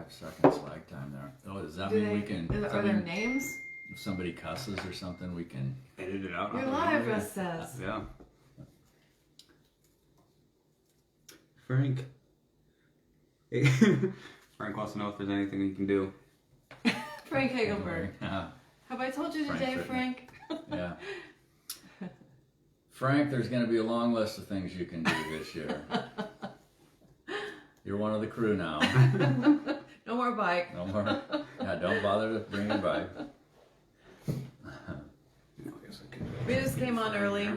5 seconds lag time there. Oh, does that mean we can? Are there names? If somebody cusses or something, we can edit it out. You're live, Russ says. Yeah. Frank. Hey. Frank wants to know if there's anything he can do. Frank Hagelberg. Yeah. Have I told you today, Frank? Yeah. Frank, there's going to be a long list of things you can do this year. You're one of the crew now. No more bike. No more. Yeah, don't bother to bring your bike. We just came on early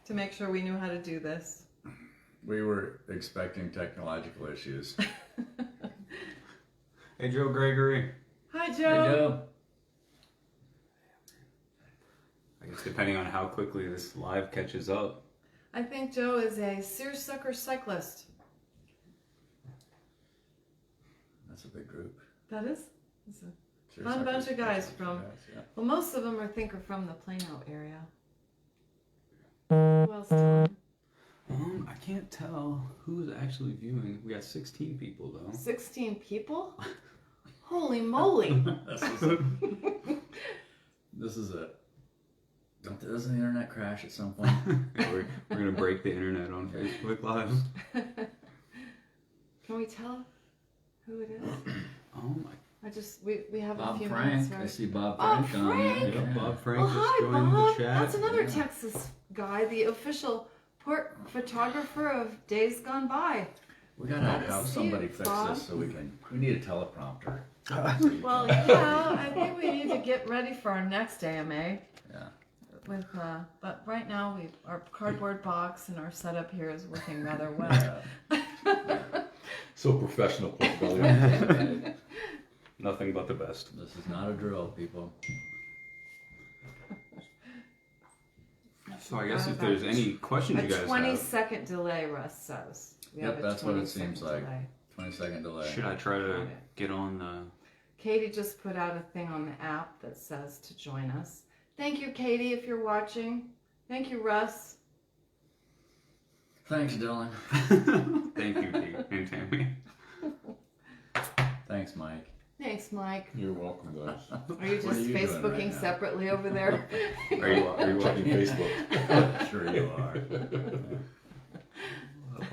to make sure we knew how to do this. We were expecting technological issues. Hey, Joe Gregory. Hi, Joe. Hey, Joe. I guess depending on how quickly this live catches up. I think Joe is a seersucker cyclist. That's a big group. That is? It's a Sure, fun bunch of guys from... Yeah. Well, most of them I think are from the Plano area. Who else, Tom? I can't tell who's actually viewing. We got 16 people though. 16 people? Holy moly! This is a. Doesn't the internet crash at some point? Yeah, we're gonna break the internet on Facebook Live. Can we tell who it is? Oh my. We have Bob a few Frank. minutes, right? I see Bob Bob Frank on Frank. there. Yeah, Bob Frank Well, just hi, joined Bob. the chat. That's another Yeah. Texas guy, the official port photographer of Days Gone By. We gotta Glad to have see somebody you, fix Bob. this so we need a teleprompter. Well, yeah, I think we need to get ready for our next AMA. Yeah. With but right now our cardboard box and our setup here is working rather well. So professional, Pork Belly. Nothing but the best. This is not a drill, people. So I guess if there's any questions A you guys 20-second delay, Russ says. We have Yep, a that's what it 20-second seems like. delay. 20-second delay. have, should I try to get on the... Katie just put out a thing on the app that says to join us. Thank you, Katie, if you're watching. Thank you, Russ. Thanks, Dylan. Thank you, Dave and Tammy. Thanks, Mike. Thanks, Mike. You're welcome, guys. Are you What just are you doing Facebooking right now? separately over there? Are you Checking Facebook. Sure you are.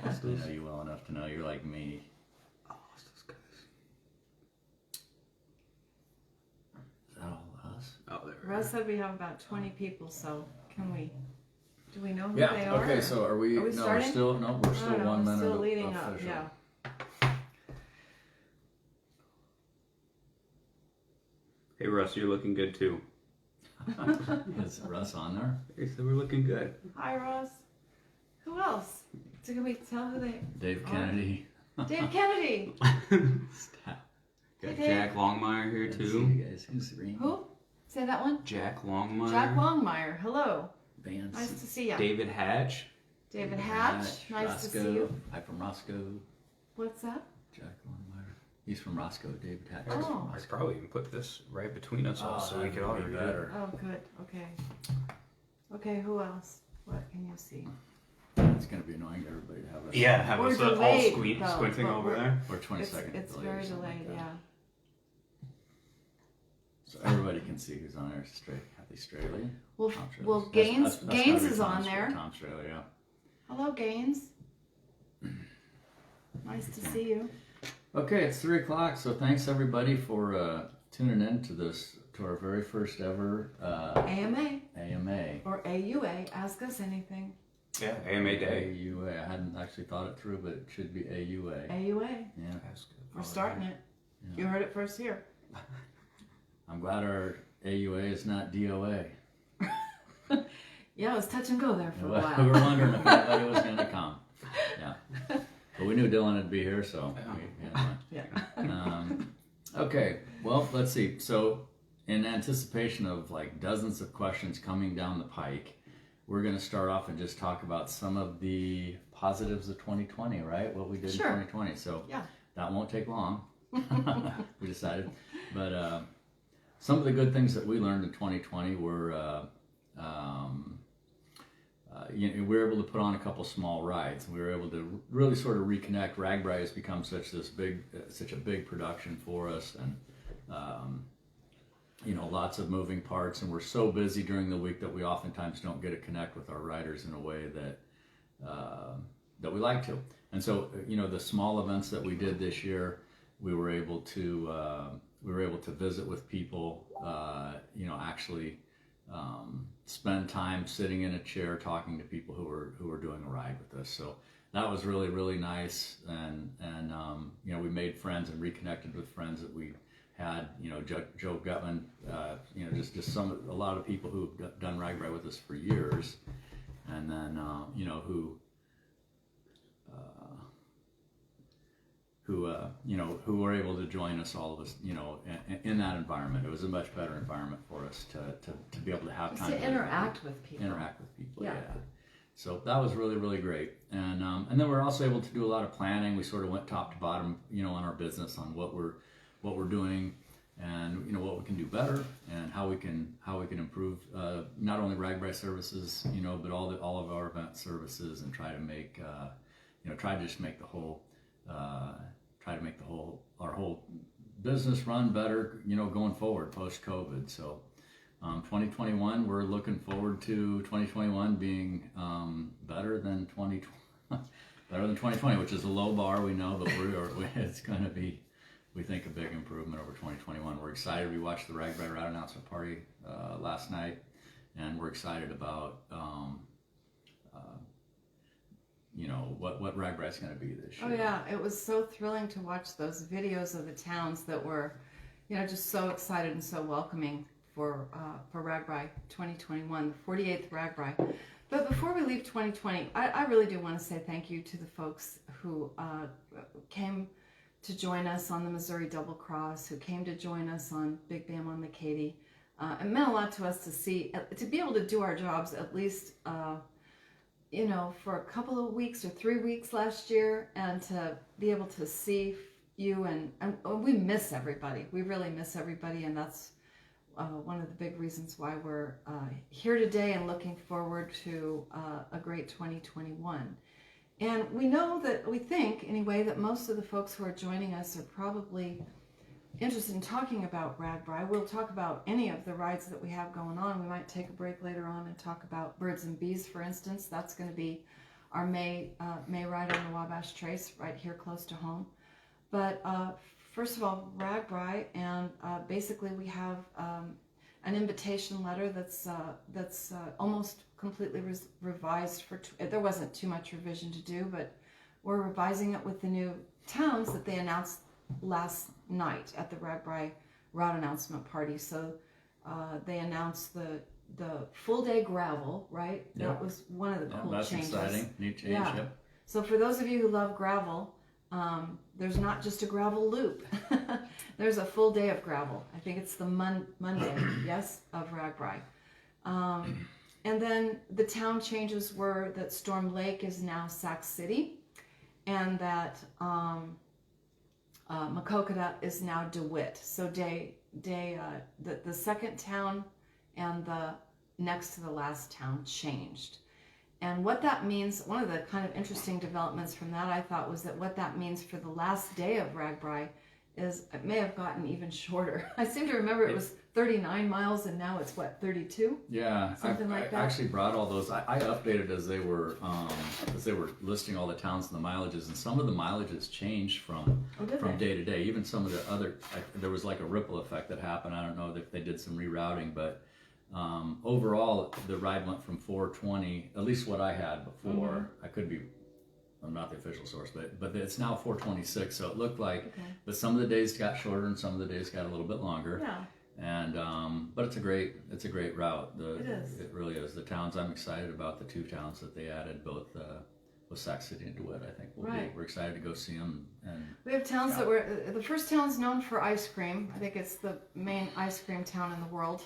I know you well enough to know you're like me. Is that all us? Oh, there. Russ said we have about 20 people, so do we know who Yeah. they are? Okay. So are we? Are we no, starting? we're still. No, we're still I don't know, 1 minute. still leading up. official. Yeah. Hey, Russ, you're looking good too. Is Russ on there? Hey, so we're looking good. Hi, Russ. Who else? So can we tell who they? Dave Oh. Kennedy. Dave Kennedy. Stop. Got Hey, Jack Longmire here Let's see, too. guys. Who's the Who? Say that one. Jack Longmire. Jack Longmire. Hello. Vance. Nice to see you. David Hatch. David Hatch. Nice to see you. Hi from Roscoe. What's that? Jack Longmire. He's from Roscoe. David Hatch. is Oh. from I Roscoe. could probably even put this right between us all so we could all be read it. better. Oh, good. Okay. Okay. Who else? What can you see? It's gonna be annoying to everybody to have it. Yeah, have We're us all delayed, though, squinting but over we're- there. Or 20-second. It's delay or very something delayed. like that. Yeah. So everybody can see who's on there. Kathy Straley. Well, Tom Straley. well, That's- Gaines. that's Gaines gotta be is Tom on Straley, there. Tom Straley, yeah. Hello, Gaines. Nice to see you. Okay, it's 3 o'clock. So thanks everybody for tuning in to our very first ever AMA AMA. or AUA. Ask us anything. Yeah, AMA Day. AUA. I hadn't actually thought it through, but it should be AUA. AUA. Yeah. We're starting it. Yeah. You heard it first here. I'm glad our AUA is not DOA. Yeah, it was touch and go there for a We while. were wondering if anybody was going to come. Yeah. But we knew Dylan would be here, so. Yeah. Okay, well, let's see. So, in anticipation of like dozens of questions coming down the pike, we're going to start off and just talk about some of the positives of 2020, right? What we did Sure. in 2020. So, Yeah. that won't take long. We decided. But some of the good things that we learned in 2020 were we were able to put on a couple small rides. We were able to really sort of reconnect. RAGBRAI has become such a big production for us, and lots of moving parts. And we're so busy during the week that we oftentimes don't get to connect with our riders in a way that we like to. And so, the small events that we did this year, we were able to visit with people. Actually. Spend time sitting in a chair talking to people who were doing a ride with us. So that was really, really nice. And we made friends and reconnected with friends that we had. Joe Gutman, just a lot of people who've done RAGBRAI with us for years, and then who were able to join us, all of us, in that environment. It was a much better environment for us to be able to have time to interact with people. Yeah. So that was really, really great. And then we're also able to do a lot of planning. We sort of went top to bottom, on our business, on what we're doing, and what we can do better, and how we can improve not only RAGBRAI services, but all of our event services, and try to make our whole business run better, going forward post-COVID. So 2021, we're looking forward to 2021 being better than 2020, which is a low bar, we know, but it's going to be, we think, a big improvement over 2021. We're excited. We watched the RAGBRAI route announcement party last night, and we're excited about what RAGBRAI is going to be this year. Oh yeah, it was so thrilling to watch those videos of the towns that were, just so excited and so welcoming for RAGBRAI 2021, the 48th RAGBRAI. But before we leave 2020, I really do want to say thank you to the folks who came to join us on the Missouri Double Cross, who came to join us on Big Bam on the Katy. It meant a lot to us to be able to do our jobs at least for a couple of weeks or 3 weeks last year, and to be able to see you, and we miss everybody. We really miss everybody, and that's one of the big reasons why we're here today and looking forward to a great 2021. And we think anyway, that most of the folks who are joining us are probably interested in talking about RAGBRAI. We'll talk about any of the rides that we have going on. We might take a break later on and talk about Birds and Bees, for instance. That's going to be our May ride on the Wabash Trace right here close to home. But first of all, RAGBRAI, and basically we have an invitation letter that's almost completely revised. There wasn't too much revision to do, but we're revising it with the new towns that they announced last night at the RAGBRAI route announcement party. So they announced the full day gravel, right? Yep. That was one of the cool that's changes. Exciting. Neat change. Yeah. Yep. So for those of you who love gravel, there's not just a gravel loop. There's a full day of gravel. I think it's the Monday, yes, of RAGBRAI. And then the town changes were that Storm Lake is now Sac City, and that Maquoketa is now DeWitt. So the second town and the next to the last town changed. And what that means, one of the kind of interesting developments from that, I thought, was that what that means for the last day of RAGBRAI is it may have gotten even shorter. I seem to remember it was 39 miles, and now it's, 32? Yeah, Something like that. I actually brought all those. I updated as they were listing all the towns and the mileages, and some of the mileages changed from day to day. Even some of the other, there was like a ripple effect that happened. I don't know if they did some rerouting, but overall the ride went from 420, at least what I had before. Mm-hmm. I could be, I'm not the official source, but it's now 426. So it looked like, but some of the days got shorter and some of the days got a little bit longer. Yeah. And but it's a great route. It is. It really is. The towns, I'm excited about the two towns that they added, both with Sac City and DeWitt. I think we're excited to go see them. And we have towns that were, the first town's known for ice cream. I think it's the main ice cream town in the world.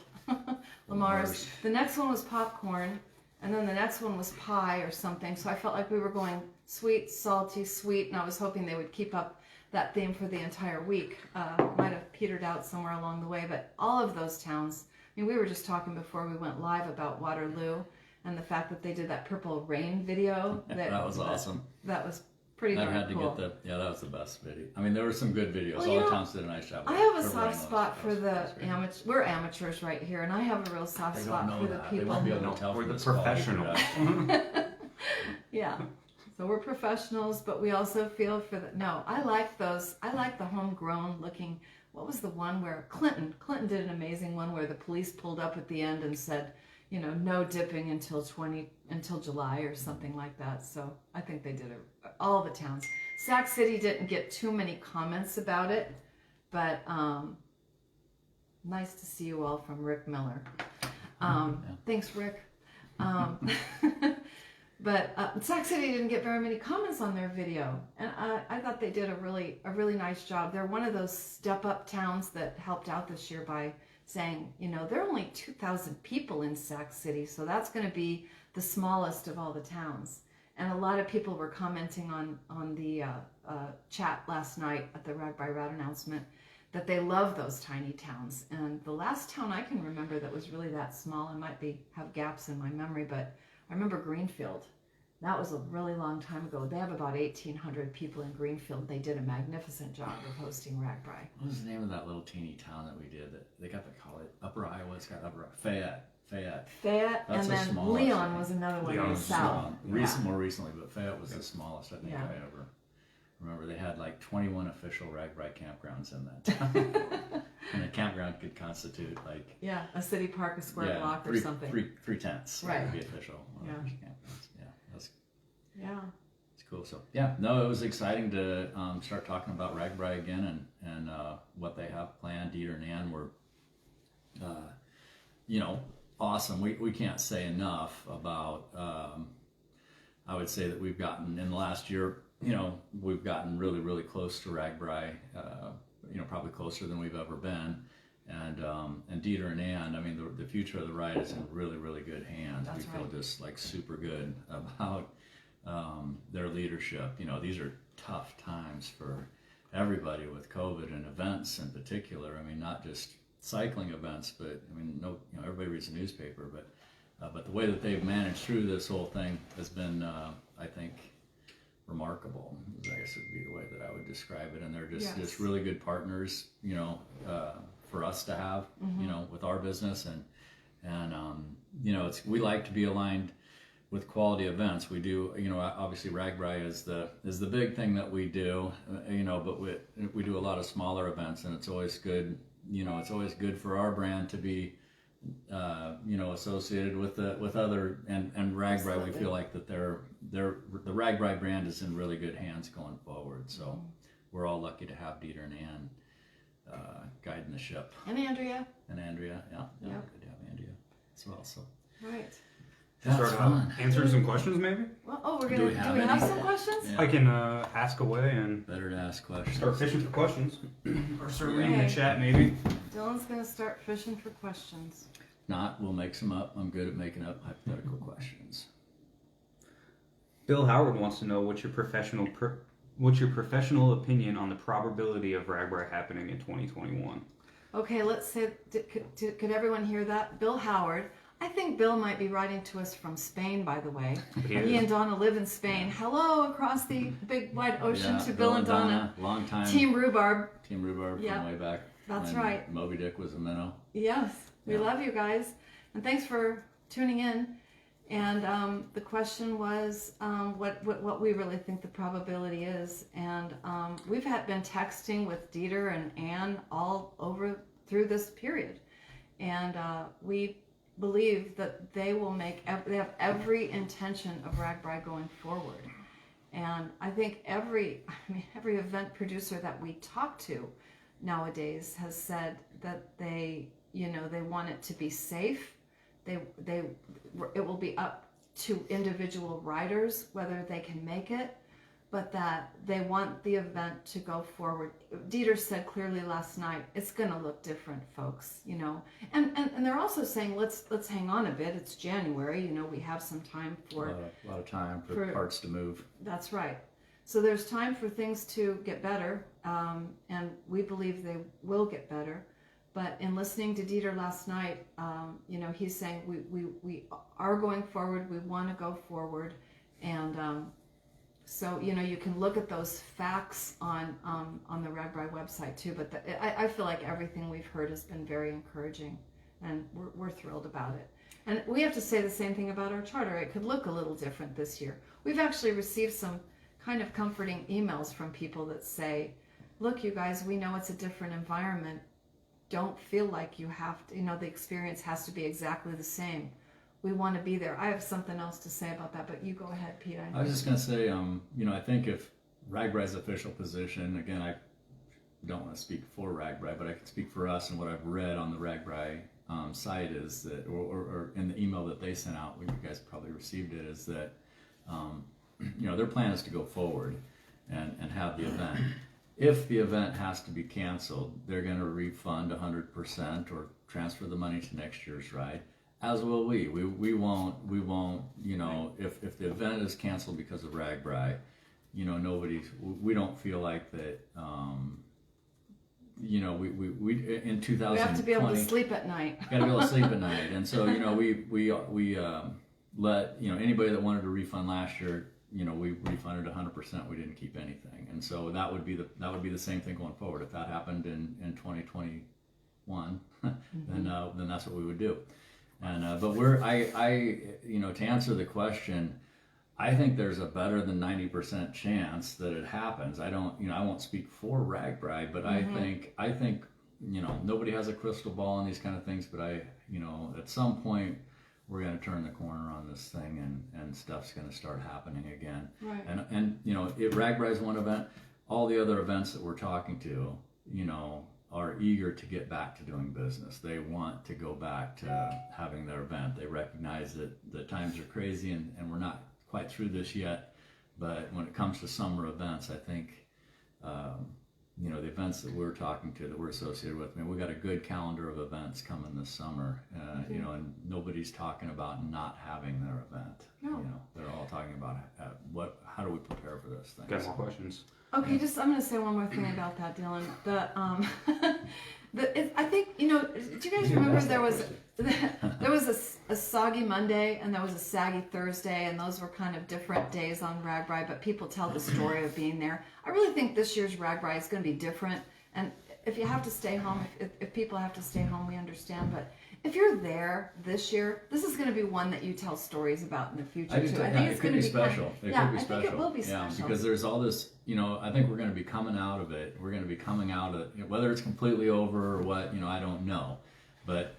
Lamar's. The next one was popcorn, and then the next one was pie or something. So I felt like we were going sweet, salty, sweet, and I was hoping they would keep up that theme for the entire week. Might have petered out somewhere along the way, but all of those towns, I mean, we were just talking before we went live about Waterloo, and the fact that they did that Purple Rain video. That was awesome. That was pretty That darn had to cool. get that was the best video. I mean, there were some good videos. Well, All you the know, towns did a nice job. I have a Everybody soft knows spot that for was- the that was great. amateurs. We're amateurs right here, and I have a real soft They spot don't for know the that. They people. won't be able to tell We're from the this call. professionals. Yeah. So we're professionals, but we also feel for the. No, I like those. I like the homegrown looking. What was the one where Clinton did an amazing one where the police pulled up at the end and said, you know, no dipping until July or something like that. So I think they did it. All the towns. Sac City didn't get too many comments about it, but nice to see you all from Rick Miller. Thanks, Rick. But Sac City didn't get very many comments on their video, and I thought they did a really nice job. They're one of those step-up towns that helped out this year by saying, you know, there are only 2,000 people in Sac City, so that's going to be the smallest of all the towns. And a lot of people were commenting on the chat last night at the Rag by Rad announcement that they love those tiny towns. And the last town I can remember that was really that small, I might have gaps in my memory, but I remember Greenfield. That was a really long time ago. They have about 1,800 people in Greenfield. They did a magnificent job of hosting RAGBRAI. What was the name of that little teeny town that we did? That they got to call it Upper Iowa. It's got Upper Fayette. Fayette, That's and the then smallest, Leon I think. was another one in Leon the was south. More recently, but Fayette was the smallest I think Yeah. I ever remember. They had like 21 official RAGBRAI campgrounds in that town. And a campground could constitute like Yeah, a city park, a square block, or something. Three tents. Right. Would be official. Yeah. Campgrounds. Yeah, that's Yeah. it's cool. So yeah, no, it was exciting to start talking about RAGBRAI again and what they have planned. Dieter and Ann were, awesome. We can't say enough about. I would say that we've gotten in the last year. We've gotten really, really close to RAGBRAI. Probably closer than we've ever been. And Dieter and Ann, I mean, the future of the ride is in really, really good hands. That's we feel right. just like super good about their leadership. These are tough times for everybody with COVID and events in particular. I mean, not just cycling events, but I mean, everybody reads the newspaper, but the way that they've managed through this whole thing has been, I think, remarkable. I guess would be the way that I would describe it. And they're just really good partners, for us to have, with our business and we like to be aligned with quality events. We do, obviously RAGBRAI is the big thing that we do, but we do a lot of smaller events, and it's always good. It's always good for our brand to be, associated with other and RAGBRAI. Absolutely. We feel like that the RAGBRAI brand is in really good hands going forward. So we're all lucky to have Dieter and Ann guiding the ship. And Andrea. And Andrea, yeah, Yep. good to have Andrea as well. So Right. that's Start fun. answering some questions, maybe. Well, we're Do gonna. we have Do we have any? some questions? Yeah. I can ask away and Better to ask questions. start fishing for questions, or start reading Okay. the chat, maybe. Dylan's gonna start fishing for questions. Not, we'll make some up. I'm good at making up hypothetical questions. Bill Howard wants to know what's your professional opinion on the probability of RAGBRAI happening in 2021. Okay, let's say. Could everyone hear that? Bill Howard. I think Bill might be writing to us from Spain, by the way. He He is. and Donna live in Spain. Hello across the big wide ocean Yeah, to Bill and Donna. long time Team Rhubarb. Team Rhubarb Yeah, from way back. that's when right. Moby Dick was a minnow. Yes, we Yeah. love you guys, and thanks for tuning in. And the question was what we really think the probability is, and we've been texting with Dieter and Ann all over through this period, and we believe that they will they have every intention of RAGBRAI going forward. And I think every event producer that we talk to nowadays has said that they want it to be safe. It will be up to individual riders whether they can make it, but that they want the event to go forward. Dieter said clearly last night, it's going to look different, folks, and they're also saying let's hang on a bit. It's January, we have some time for A lot of time for parts to move. That's right. So there's time for things to get better, and we believe they will get better. But in listening to Dieter last night, you know, he's saying we are going forward. We want to go forward, and so you know, you can look at those facts on the RAGBRAI website too. But I feel like everything we've heard has been very encouraging, and we're thrilled about it. And we have to say the same thing about our charter. It could look a little different this year. We've actually received some kind of comforting emails from people that say, "Look, you guys, we know it's a different environment. Don't feel like you have to, you know, the experience has to be exactly the same. We want to be there." I have something else to say about that, but you go ahead, Pete. I was just going to say, you know, I think if RAGBRAI's official position, again, I don't want to speak for RAGBRAI, but I can speak for us and what I've read on the RAGBRAI site is that, or in the email that they sent out, when you guys probably received it, is that, you know, their plan is to go forward and have the event. If the event has to be canceled, they're going to refund 100% or transfer the money to next year's ride, as will we. We won't, you know, if the event is canceled because of RAGBRAI, you know, we don't feel like that, you know, we in 2020. We have to be able to sleep at night. Got to be able to sleep at night. And so, you know, we let, you know, anybody that wanted to refund last year, you know, we refunded 100%. We didn't keep anything, and so that would be the same thing going forward. If that happened in 2021, then that's what we would do. And but you know, to answer the question, I think there's a better than 90% chance that it happens. I don't, you know, I won't speak for RAGBRAI, but I think, you know, nobody has a crystal ball on these kind of things, but you know, at some point, we're going to turn the corner on this thing, and stuff's going to start happening again. Right. And you know, RAGBRAI is one event. All the other events that we're talking to, you know, are eager to get back to doing business. They want to go back to having their event. They recognize that the times are crazy, and we're not quite through this yet. But when it comes to summer events, I think, you know, the events that we're talking to, that we're associated with, I mean, we got a good calendar of events coming this summer, you know, and nobody's talking about not having their event. No. You know, they're all talking about how do we prepare for this thing. Got more questions? Okay, I'm going to say one more thing about that, Dylan. I think, you know, do you guys remember there was a soggy Monday and there was a saggy Thursday, and those were kind of different days on RAGBRAI, but people tell the story of being there. I really think this year's RAGBRAI is going to be different, and if you have to stay home, if people have to stay home, we understand, but if you're there this year, this is going to be one that you tell stories about in the future too. I think it's going to be special. I think it will be special. Yeah, because there's all this, you know, I think we're going to be coming out of it. We're going to be coming out of it, whether it's completely over or what, you know, I don't know. But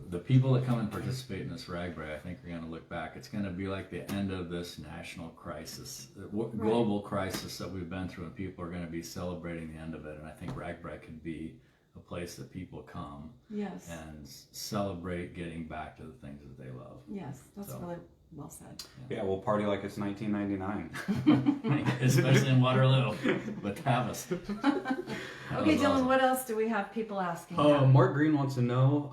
the people that come and participate in this RAGBRAI, I think are going to look back. It's going to be like the end of this national crisis, global crisis that we've been through, and people are going to be celebrating the end of it. And I think RAGBRAI could be a place that people come and celebrate getting back to the things that they love. Yes, that's really well said. Yeah, we'll party like it's 1999. Especially in Waterloo with Tavis. Okay, Dylan, awesome. What else do we have people asking? Mark Green wants to know,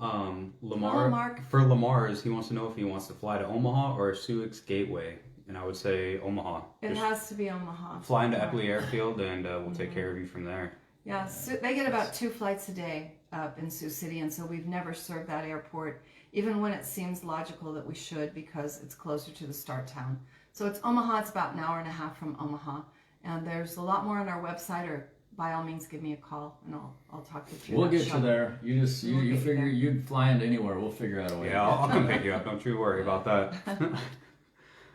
Hello, Mark. For Lamar's, he wants to know if he wants to fly to Omaha or Sioux Gateway. And I would say Omaha. It has to be Omaha. Fly into Eppley Airfield, and we'll take care of you from there. Yeah, so they get about 2 flights a day up in Sioux City, and so we've never served that airport, even when it seems logical that we should, because it's closer to the start town. So it's Omaha. It's about an hour and a half from Omaha, and there's a lot more on our website, or by all means give me a call and I'll talk with you. We'll get you there. You figure you'd fly into anywhere. We'll figure out a way. Yeah, I'll come pick you up. Don't you worry about that.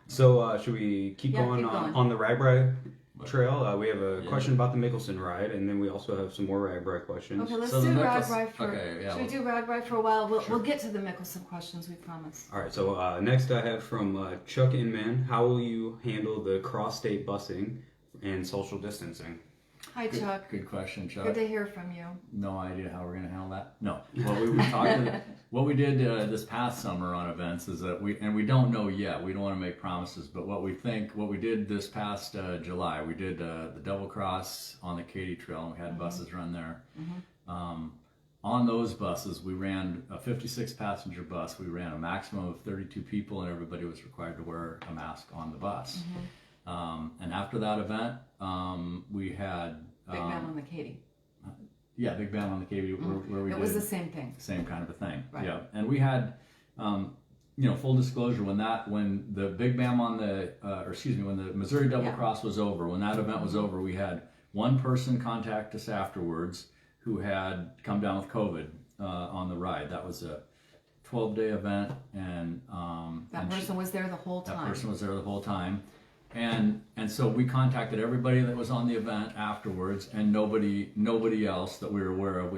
So should we keep going on the RAGBRAI trail? We have a question about the Mickelson ride, and then we also have some more RAGBRAI questions. Okay, let's do RAGBRAI for. Should we do RAGBRAI for a while? We'll get to the Mickelson questions, we promise. All right. So next I have from Chuck Inman. How will you handle the cross-state busing and social distancing? Hi, Chuck. Good question, Chuck. Good to hear from you. No idea how we're going to handle that. No. What we did this past summer on events is that we don't know yet. We don't want to make promises, but what we did this past July, we did the double cross on the Katy Trail, and we had buses run there. On those buses, we ran a 56 passenger bus. We ran a maximum of 32 people, and everybody was required to wear a mask on the bus. And after that event, we had Big man on the Katy. Yeah, Big Bam on the KV where we It did was the same thing. same kind of a thing. Right. Yeah, and we had, full disclosure, when the Big Bam on when the Missouri Double Yeah. Cross was over, when that event was over, we had one person contact us afterwards who had come down with COVID on the ride. That was a 12-day event, and That person was there the whole that time. person was there the whole time. And so we contacted everybody that was on the event afterwards, and nobody else that we were aware of.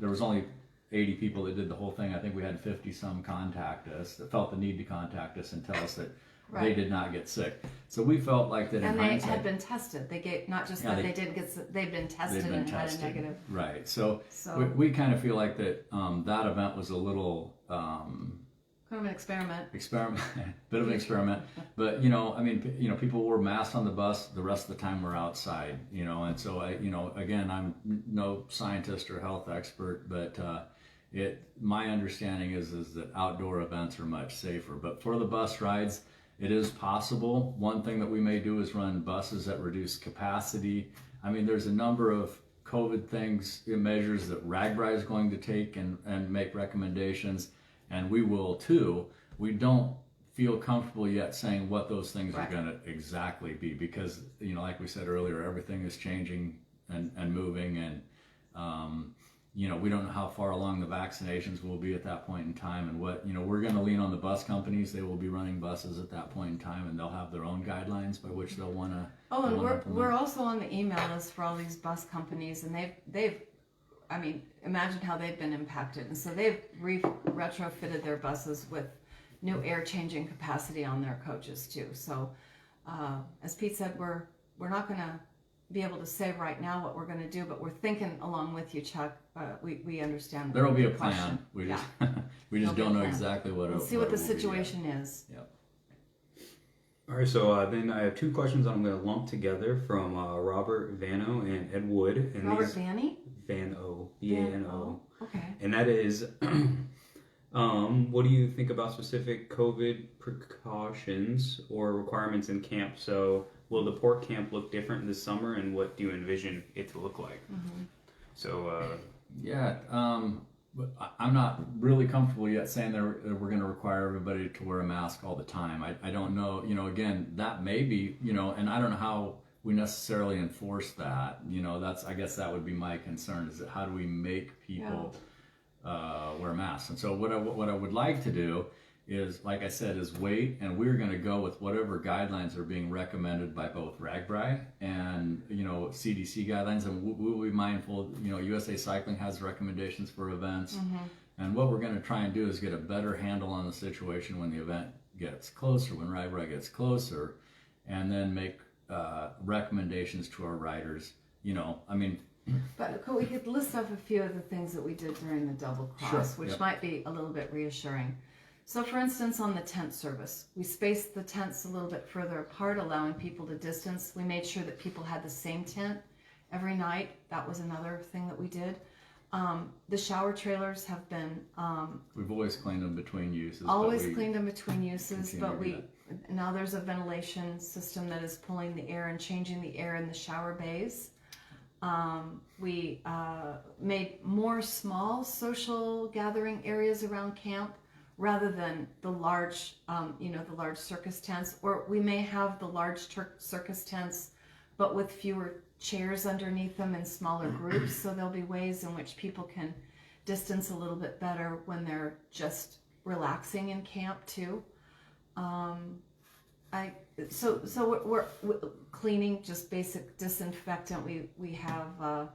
There was only 80 people that did the whole thing. I think we had 50 some contact us that felt the need to contact us and tell us that they Right. did not get sick. So we felt like that in And they hindsight, had been tested. They gave not just Yeah, that they- they didn't get. They'd been tested they've been and tested. had a negative. Right. So, So we kind of feel like that that event was a little kind of an experiment. experiment, bit of an experiment. But people wore masks on the bus. The rest of the time we're outside. And so again, I'm no scientist or health expert, but my understanding is that outdoor events are much safer. But for the bus rides, it is possible. One thing that we may do is run buses at reduced capacity. I mean, there's a number of COVID measures that RAGBRAI is going to take and make recommendations, and we will too. We don't feel comfortable yet saying what those things Right. are going to exactly be, because like we said earlier, everything is changing and moving, and we don't know how far along the vaccinations will be at that point in time, and what we're going to lean on the bus companies. They will be running buses at that point in time, and they'll have their own guidelines by which they'll want to. Oh, and we're also on the email list for all these bus companies, and they've I mean, imagine how they've been impacted, and so they've retrofitted their buses with new air changing capacity on their coaches too. So, as Pete said, we're not going to be able to say right now what we're going to do, but we're thinking along with you, Chuck. We understand. There will be a the question. plan. We Yeah. just we just There'll be don't a know plan. exactly what. We'll see what the it will be yet. situation is. Yep. All right, so then I have two questions I'm going to lump together from Robert Vano and Ed Wood. And Robert these, Vanny? Vano, V-A-N-O. Okay. And that is, what do you think about specific COVID precautions or requirements in camp? So will the port camp look different this summer, and what do you envision it to look like? Mm-hmm. So, Yeah, but I'm not really comfortable yet saying that we're going to require everybody to wear a mask all the time. I don't know. Again, that may be, and I don't know how we necessarily enforce that. I guess that would be my concern, is that how do we make people wear masks? And so what I would like to do is, like I said, is wait, and we're going to go with whatever guidelines are being recommended by both RAGBRAI and CDC guidelines, and we'll be mindful. USA Cycling has recommendations for events, and what we're going to try and do is get a better handle on the situation when the event gets closer, when RAGBRAI gets closer, and then make recommendations to our riders. But we could list off a few of the things that we did during the double cross, Sure, which yep. might be a little bit reassuring. So, for instance, on the tent service, we spaced the tents a little bit further apart, allowing people to distance. We made sure that people had the same tent every night. That was another thing that we did. The shower trailers have been We've always cleaned them between uses. always cleaned them between uses, continue but to do now there's a ventilation system that is pulling the air and changing the air in the shower bays. We made more small social gathering areas around camp rather than the large, the large circus tents. Or we may have the large circus tents, but with fewer chairs underneath them in smaller groups. So there'll be ways in which people can distance a little bit better when they're just relaxing in camp too. So we're cleaning, just basic disinfectant. We have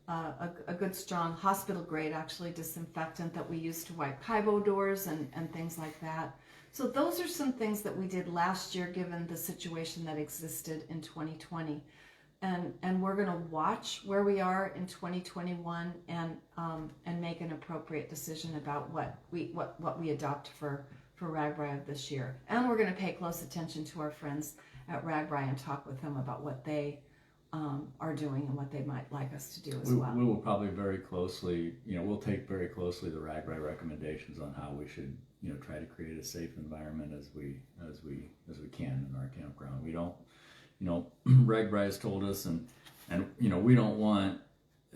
a good strong hospital grade actually disinfectant that we use to wipe Kaibo doors and things like that. So those are some things that we did last year given the situation that existed in 2020. And we're going to watch where we are in 2021 and make an appropriate decision about what we adopt for RAGBRAI of this year. And we're going to pay close attention to our friends at RAGBRAI and talk with them about what they are doing and what they might like us to do as well. We will probably very closely, we'll take very closely the RAGBRAI recommendations on how we should, try to create a safe environment as we can in our campground. We don't, RAGBRAI has told us, and we don't want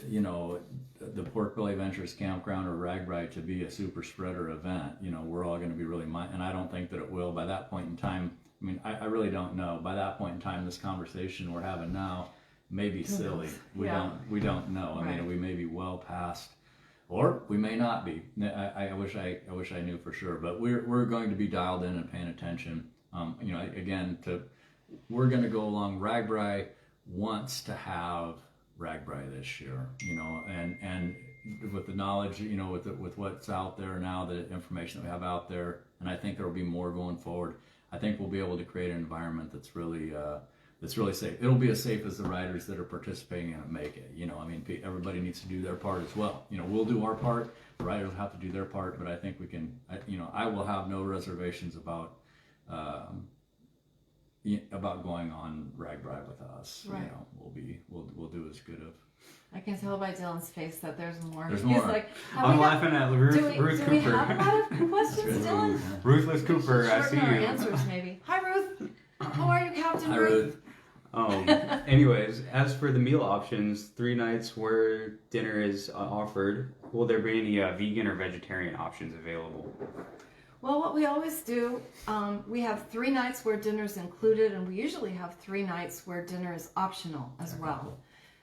you know, the Pork Belly Ventures Campground or RAGBRAI to be a super spreader event. You know, we're all going to be really and I don't think that it will by that point in time. I mean, I really don't know. By that point in time, this conversation we're having now may be silly. We don't know. I mean, we may be well past, or we may not be. I wish I knew for sure. But we're going to be dialed in and paying attention. You know, again, we're going to go along. RAGBRAI wants to have RAGBRAI this year. You know, and with the knowledge, you know, with what's out there now, the information that we have out there, and I think there will be more going forward. I think we'll be able to create an environment that's really safe. It'll be as safe as the riders that are participating in it make it. You know, I mean, everybody needs to do their part as well. You know, we'll do our part. The riders will have to do their part, but I think we can. You know, I will have no reservations about going on RAGBRAI with us. Right. You know, we'll do as good of. I can tell by Dylan's face that there's more. There's He's more. like, I'm laughing at Ruth do we Cooper. have a lot of questions, Dylan? Ruthless Cooper, I see Shorten our you. answers, maybe. Hi, Ruth. How are you, Captain Hi, Ruth? Ruth. Anyways, as for the meal options, 3 nights where dinner is offered, will there be any vegan or vegetarian options available? Well, what we always do, we have 3 nights where dinner's included, and we usually have 3 nights where dinner is optional as well.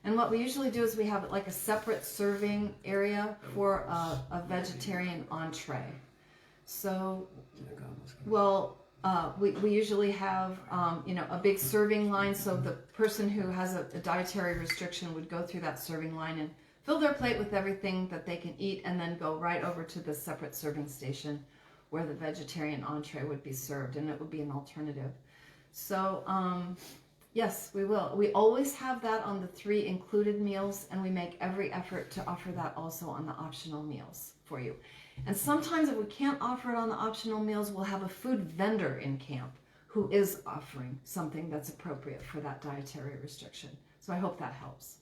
And what we usually do is we have like a separate serving area for a vegetarian entree. So, well, we usually have, you know, a big serving line. So the person who has a dietary restriction would go through that serving line and fill their plate with everything that they can eat, and then go right over to the separate serving station where the vegetarian entree would be served, and it would be an alternative. So, yes, we will. We always have that on the 3 included meals, and we make every effort to offer that also on the optional meals for you. And sometimes if we can't offer it on the optional meals, we'll have a food vendor in camp who is offering something that's appropriate for that dietary restriction. So I hope that helps.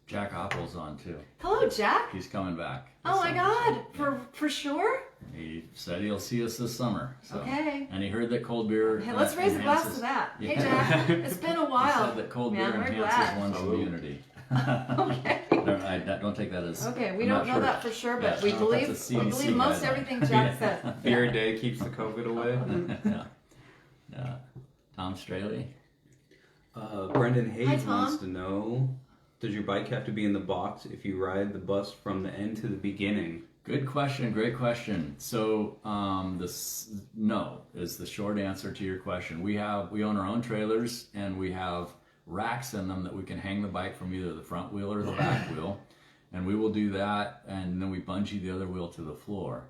Jack Oppel's on too. Hello, Jack. He's coming back. Oh my this God, summer. for sure? He said he'll see us this summer. So. Okay. And he heard that cold beer. Hey, let's raise a glass to enhances- that. Hey, Yeah. Jack. It's been a He while. said that cold Man, beer we're enhances glad. one's Salute. immunity. Okay. Don't take that as. Okay, we I'm don't not know sure. that for sure, but Yeah, we no, believe that's a we CDC believe most guideline. everything Jack Yeah. said. Beer a day keeps the COVID away. Yeah. Tom Straley. Brendan Hayes Tom. wants to know, does your bike have to be in the box if you ride the bus from the end to the beginning? Good question. Great question. So, no is the short answer to your question. We own our own trailers, and we have racks in them that we can hang the bike from either the front wheel or the back wheel, and we will do that, and then we bungee the other wheel to the floor.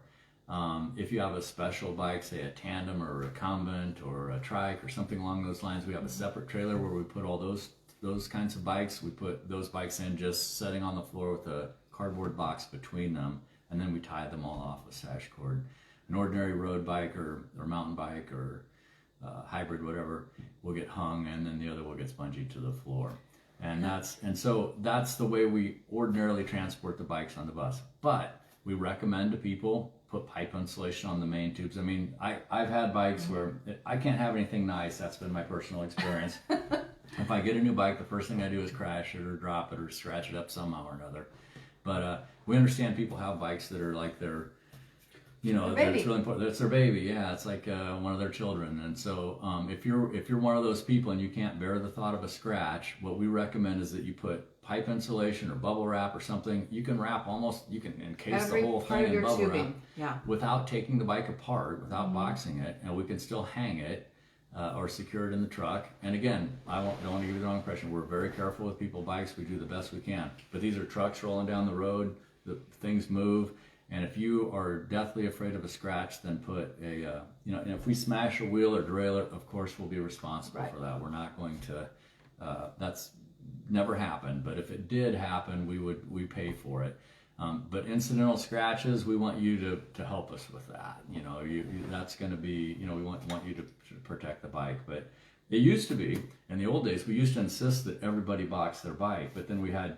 If you have a special bike, say a tandem or a recumbent or a trike or something along those lines, we have a separate trailer where we put all those kinds of bikes. We put those bikes in just setting on the floor with a cardboard box between them, and then we tie them all off with sash cord. An ordinary road bike or mountain bike or hybrid, whatever, will get hung, and then the other one gets bungeed to the floor. And so that's the way we ordinarily transport the bikes on the bus. But we recommend to people put pipe insulation on the main tubes. I mean, I've had bikes where I can't have anything nice. That's been my personal experience. If I get a new bike, the first thing I do is crash it or drop it or scratch it up somehow or another. But we understand people have bikes that are like their, you know, Their that's baby. really important. That's their baby. Yeah, it's like one of their children. And so if you're one of those people and you can't bear the thought of a scratch, what we recommend is that you put pipe insulation or bubble wrap or something. You can encase Every the whole part thing of in your bubble tubing. wrap Yeah. without taking the bike apart, without boxing it, and we can still hang it or secure it in the truck. And again, don't want to give you the wrong impression. We're very careful with people's bikes. We do the best we can. But these are trucks rolling down the road. The things move. And if you are deathly afraid of a scratch, then put and if we smash a wheel or derail it, of course we'll be responsible Right. for that. We're not going to, that's never happened. But if it did happen, we pay for it. But incidental scratches, we want you to help us with that. You know, that's going to be, we want you to protect the bike. But it used to be, in the old days, we used to insist that everybody box their bike. But then we had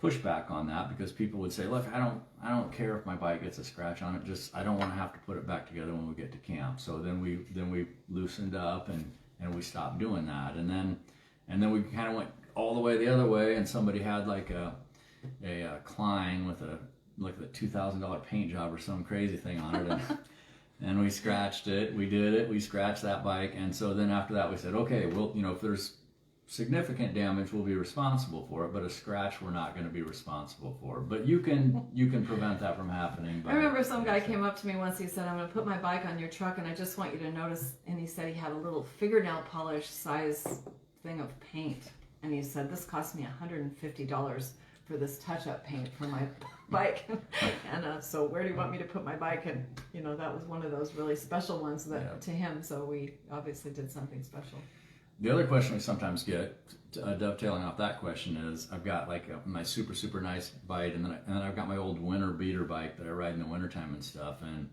pushback on that because people would say, look, I don't care if my bike gets a scratch on it, just I don't want to have to put it back together when we get to camp. So then we loosened up and we stopped doing that. And then we kind of went all the way the other way, and somebody had like Klein with a $2,000 paint job or some crazy thing on it, and we scratched it. We scratched that bike, and so then after that we said, okay, well, if there's significant damage, we'll be responsible for it, but a scratch we're not going to be responsible for. But you can prevent that from happening. I remember some guy came up to me once. He said, "I'm going to put my bike on your truck, and I just want you to notice." And he said he had a little fingernail polish size thing of paint, and he said, "This cost me $150 for this touch-up paint for my bike." And so where do you want me to put my bike? And that was one of those really special ones that to him. So we obviously did something special. The other question we sometimes get, dovetailing off that question, is I've got my super, super nice bike, and then I've got my old winter beater bike that I ride in the wintertime and stuff. And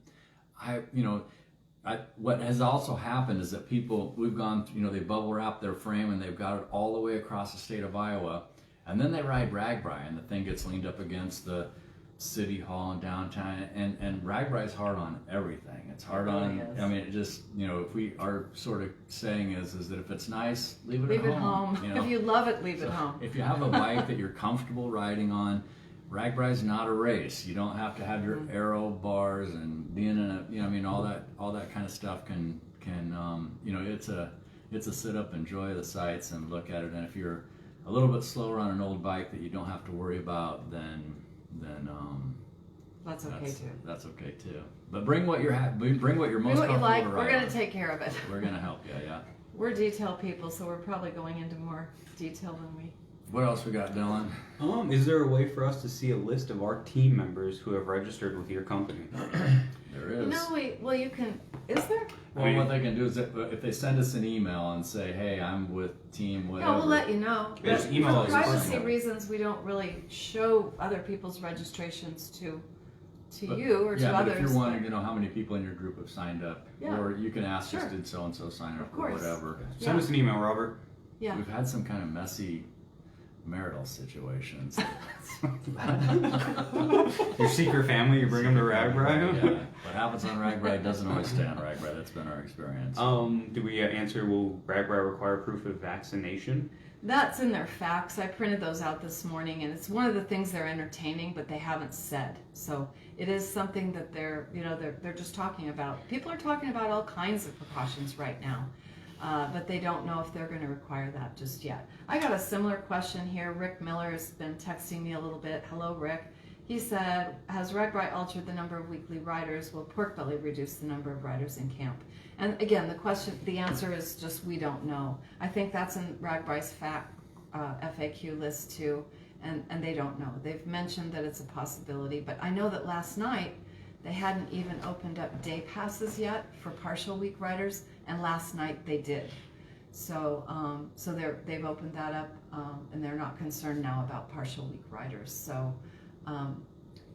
what has also happened is that we've gone, they bubble wrap their frame and they've got it all the way across the state of Iowa, and then they ride RAGBRAI, and the thing gets leaned up against the city hall in downtown, and RAGBRAI is hard on everything. It's hard on. Is. I mean, it just if our sort of saying is that if it's nice, leave it home. If you love it, leave it home. If you have a bike that you're comfortable riding on, RAGBRAI is not a race. You don't have to have your aero bars and being in all that kind of stuff can it's a sit up, enjoy the sights, and look at it. And if you're a little bit slower on an old bike that you don't have to worry about, then that's okay too. That's okay too. But bring what you're most Bring what you comfortable like. to ride We're going on. to take care of it. We're going to help you. Yeah. We're detail people, so we're probably going into more detail than we. What else we got, Dylan? Is there a way for us to see a list of our team members who have registered with your company? There is. You can. Is there? Well, what they can do is if they send us an email and say, "Hey, I'm with team whatever." No, we'll let you know. They just email For us privacy personally. reasons, we don't really show other people's registrations to you or to yeah, others. but if you're wanting to know how many people in your group have signed up, Yeah. or you can ask us, Sure. did so and so sign up, Of or course. whatever. Send us an email, Robert. Yeah. We've had some kind of messy marital situations. Your secret family, you bring them to RAGBRAI? Yeah. What happens on RAGBRAI doesn't always stay on RAGBRAI. That's been our experience. Do we answer, will RAGBRAI require proof of vaccination? That's in their facts. I printed those out this morning, and it's one of the things they're entertaining, but they haven't said. So it is something that they're just talking about. People are talking about all kinds of precautions right now, but they don't know if they're going to require that just yet. I got a similar question here. Rick Miller has been texting me a little bit. Hello, Rick. He said, has RAGBRAI altered the number of weekly riders? Will Pork Belly reduce the number of riders in camp? And again, the answer is just we don't know. I think that's in RAGBRAI's FAQ list too, and they don't know. They've mentioned that it's a possibility, but I know that last night they hadn't even opened up day passes yet for partial week riders, and last night they did. So they've opened that up, and they're not concerned now about partial week riders. So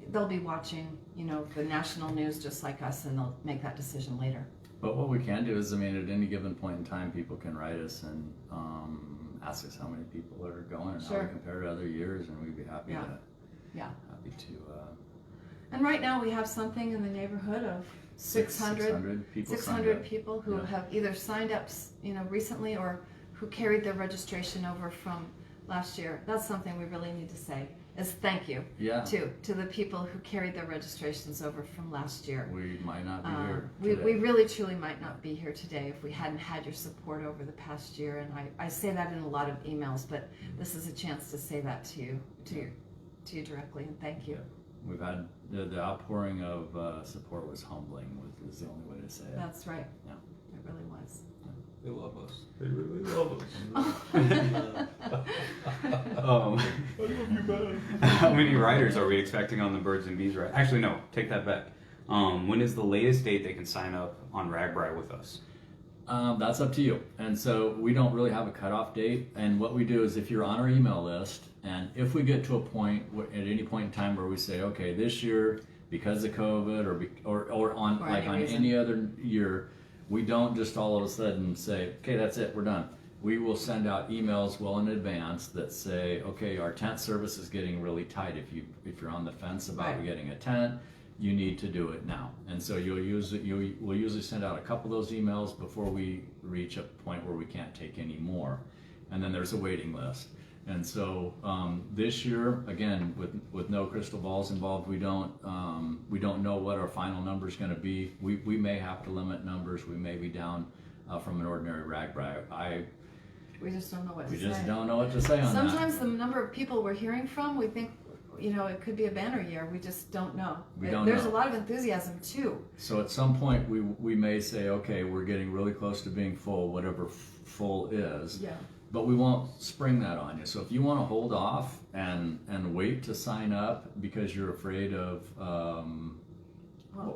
they'll be watching, the national news just like us, and they'll make that decision later. But what we can do is, at any given point in time, people can write us and ask us how many people are going and how Sure. we compare to other years, and we'd be happy Yeah. to. Yeah. Happy to. And right now we have something in the neighborhood of 600 people. 600 people who Yeah. have either signed up, recently, or who carried their registration over from last year. That's something we really need to say, is thank you Yeah. to the people who carried their registrations over from last year. We might not be here. We today. really truly might not be here today if we hadn't had your support over the past year, and I say that in a lot of emails, but this is a chance to say that to you directly, and thank you. We've had the outpouring of support was humbling. Was the only way to say it. That's right. Yeah. It really was. They love us. They really love How many riders are we expecting on the Birds and Bees ride? Actually, no, take that back. When is the latest date they can sign up on RAGBRAI with us? That's up to you. And so we don't really have a cutoff date. And what we do is, if you're on our email list, and if we get to a point at any point in time where we say, okay, this year because of COVID or on Or like any on reason. any other year, we don't just all of a sudden say, okay, that's it, we're done. We will send out emails well in advance that say, okay, our tent service is getting really tight. If you're on the fence about Right. getting a tent, you need to do it now. And so we'll usually send out a couple of those emails before we reach a point where we can't take any more. And then there's a waiting list. And so this year, again, with no crystal balls involved, we don't know what our final number is going to be. We may have to limit numbers. We may be down from an ordinary RAGBRAI. We just don't know what to We say. just don't know what to say on that. Sometimes the number of people we're hearing from, we think, it could be a banner year. We just don't know. There's know. a lot of enthusiasm too. So at some point, we may say, okay, we're getting really close to being full, whatever full is. Yeah. But we won't spring that on you. So if you want to hold off and wait to sign up because you're afraid of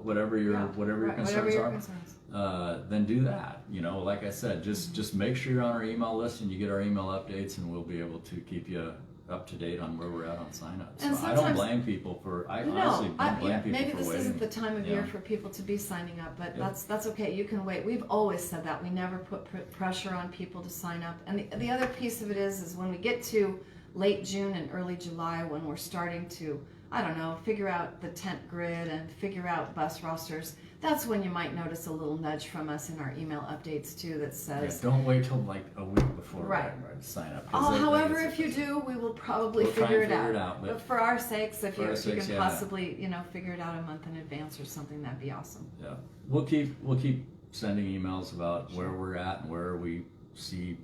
whatever your concerns are, then do that. Like I said, just make sure you're on our email list and you get our email updates, and we'll be able to keep you up to date on where we're at on sign-ups. And So I don't blame people for. I honestly don't blame people maybe for this waiting. isn't the time of Yeah. year for people to be signing up, but Yeah. that's okay. You can wait. We've always said that. We never put pressure on people to sign up. And the other piece of it is when we get to late June and early July, when we're starting to, I don't know, figure out the tent grid and figure out bus rosters, that's when you might notice a little nudge from us in our email updates too that Yeah, says, don't wait till like a week before Right. to sign up. 'Cause they think however, it's- if you do, we will probably We'll try figure and it figure it out. out, But but for our sakes, if for you, our if you sakes, can yeah. possibly, figure it out a month in advance or something, that'd be awesome. Yeah, we'll keep sending emails about where we're at and where we see.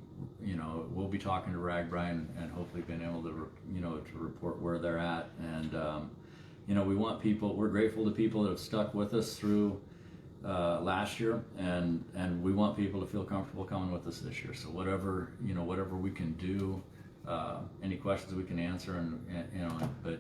We'll be talking to RAGBRAI and hopefully being able to to report where they're at. And we want people. We're grateful to people that have stuck with us through last year, and we want people to feel comfortable coming with us this year. So whatever we can do, any questions we can answer, but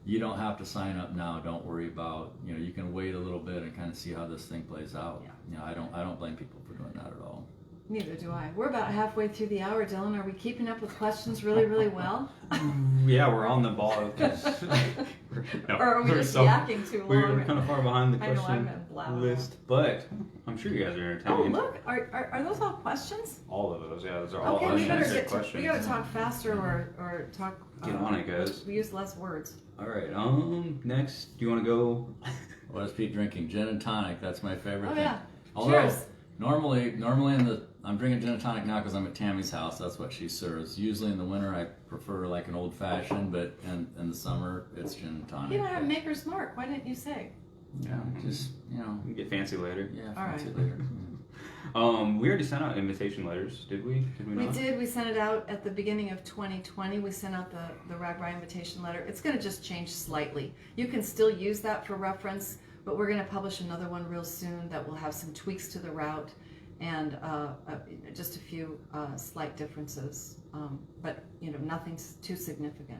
you don't have to sign up now. Don't worry about, you can wait a little bit and kind of see how this thing plays out. Yeah. I don't blame people for doing that at all. Neither do I. We're about halfway through the hour, Dylan. Are we keeping up with questions really, really well? Yeah, we're on the ball. Or are we just yakking too long? We're kind of far behind the I know, I'm question gonna blabber. list, but I'm sure you guys are Oh, entertained. look. Are those all questions? All of those, yeah, those are all Okay, we better unanswered we questions. gotta talk faster or talk. Get on it, guys. We use less words. All right. Next, do you want to go? What is Pete drinking? Gin and tonic. That's my favorite Oh thing. yeah. Although Cheers. normally I'm drinking gin and tonic now because I'm at Tammy's house. That's what she serves. Usually in the winter I prefer like an old fashioned, but in the summer it's gin and tonic. You don't have Maker's Mark. Why didn't you say? Yeah, just We can get fancy later. yeah. All fancy right. later. We already sent out invitation letters, did we? Did we We not? did. We sent it out at the beginning of 2020. We sent out the RAGBRAI invitation letter. It's going to just change slightly. You can still use that for reference, but we're going to publish another one real soon that will have some tweaks to the route and just a few slight differences, but nothing too significant.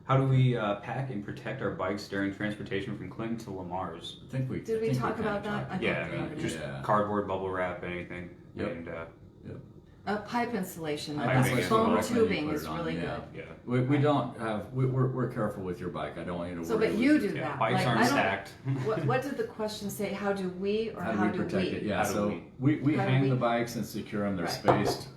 How do we pack and protect our bikes during transportation from Clinton to Lamar's? I think we Did we think talk kinda about that? talked I about Yeah, think we I mean, covered just it. cardboard, bubble wrap, anything. Yep. And Pipe insulation. Pipe That's insulation. foam Recommend you tubing put is it on, really yeah. good. yeah. We don't have we're careful with your bike. I don't want you to So, worry. but you do Yeah, that. bikes Like, aren't I don't- stacked. What did the question say? How do we or how do we protect it? Yeah, How do so we How do hang we- the bikes and secure them. They're Right. spaced.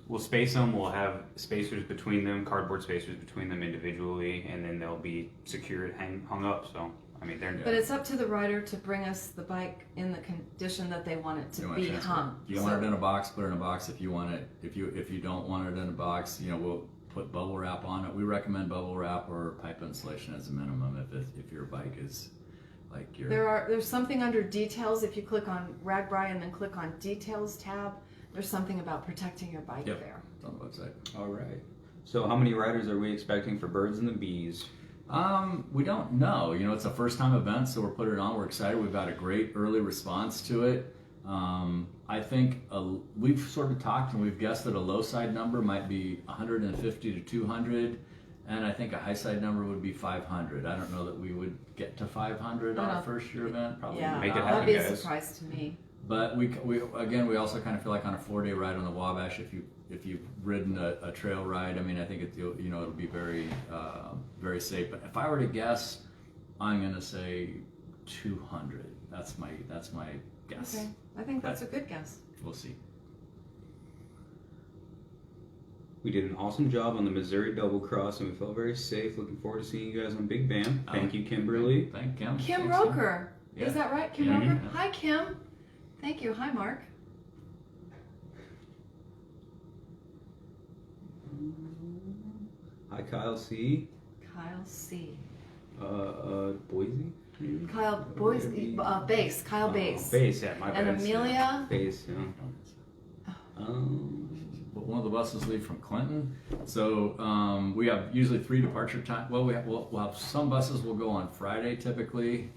We'll space them. We'll have spacers between them, cardboard spacers between them individually, and then they'll be secured, hung up. So, I mean, they're But it's up to the rider to bring us the bike in the condition that they want it to You want be to transfer. hung. If you want it in a box, put it in a box. If you want it, if you don't want it in a box, we'll put bubble wrap on it. We recommend bubble wrap or pipe insulation as a minimum if your bike is like your. There's something under details. If you click on RAGBRAI and then click on details tab, there's something about protecting your bike Yep. there. It's on the website. all right. So, how many riders are we expecting for Birds and the Bees? We don't know. It's a first time event, so we're putting it on. We're excited. We've got a great early response to it. I think we've sort of talked and we've guessed that a low side number might be 150 to 200, and I think a high side number would be 500. I don't know that we would get to 500 on No. our first year event. Probably Yeah, not. Make it that'd happen, be a guys. surprise to me. But we also kind of feel like on a 4-day ride on the Wabash, if you've ridden a trail ride, I mean, I think it'll be very very safe. But if I were to guess, I'm gonna say 200. That's my guess. Okay, I think that's a good guess. We'll see. We did an awesome job on the Missouri Double Cross, and we felt very safe. Looking forward to seeing you guys on Big Bam. Thank you, Kimberly. Thank Kim. Kim Thanks, Kim. Roker. Yeah. Is that right? Kim Yeah. Roker? Yeah. Hi, Kim. Thank you. Hi, Mark. Hi, Kyle C. Kyle C. Boise? Maybe? Kyle Boise, Base. Kyle Base. Base, yeah, my bad. And Amelia. Base, yeah. But one of the buses leave from Clinton, so we have usually 3 departure time. Well, we'll have some buses will go on Friday typically,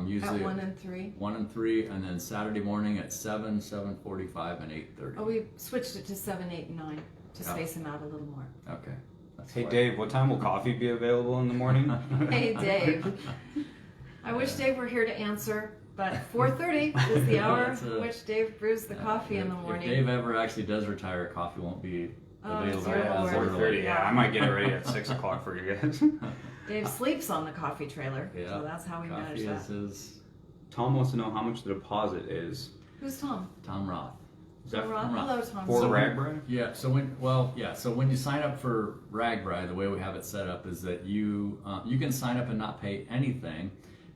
usually At 1 and 3. 1 and 3, and then Saturday morning at 7, 7:45, and 8:30. Oh, we switched it to 7, 8, and 9 to Yeah. space them out a little more. Okay. That's Hey, fine. Dave, what time will coffee be available in the morning? Hey, Dave. I wish Dave were here to answer, but 4:30 is the hour That's in which Dave brews the coffee in the If morning. Dave ever actually does retire, coffee won't be Oh, available dear as Lord. early. 4:30, yeah. I might get it ready at 6 o'clock for you guys. Dave sleeps on the coffee trailer, Yeah. so that's how we manage Coffee that. is his Tom wants to know how much the deposit is. Who's Tom? Tom Roth. Is that Tom Roth? Roth. Hello, Tom. for So- Ragbri? Yeah. So when you sign up for Ragbri, the way we have it set up is that you can sign up and not pay anything,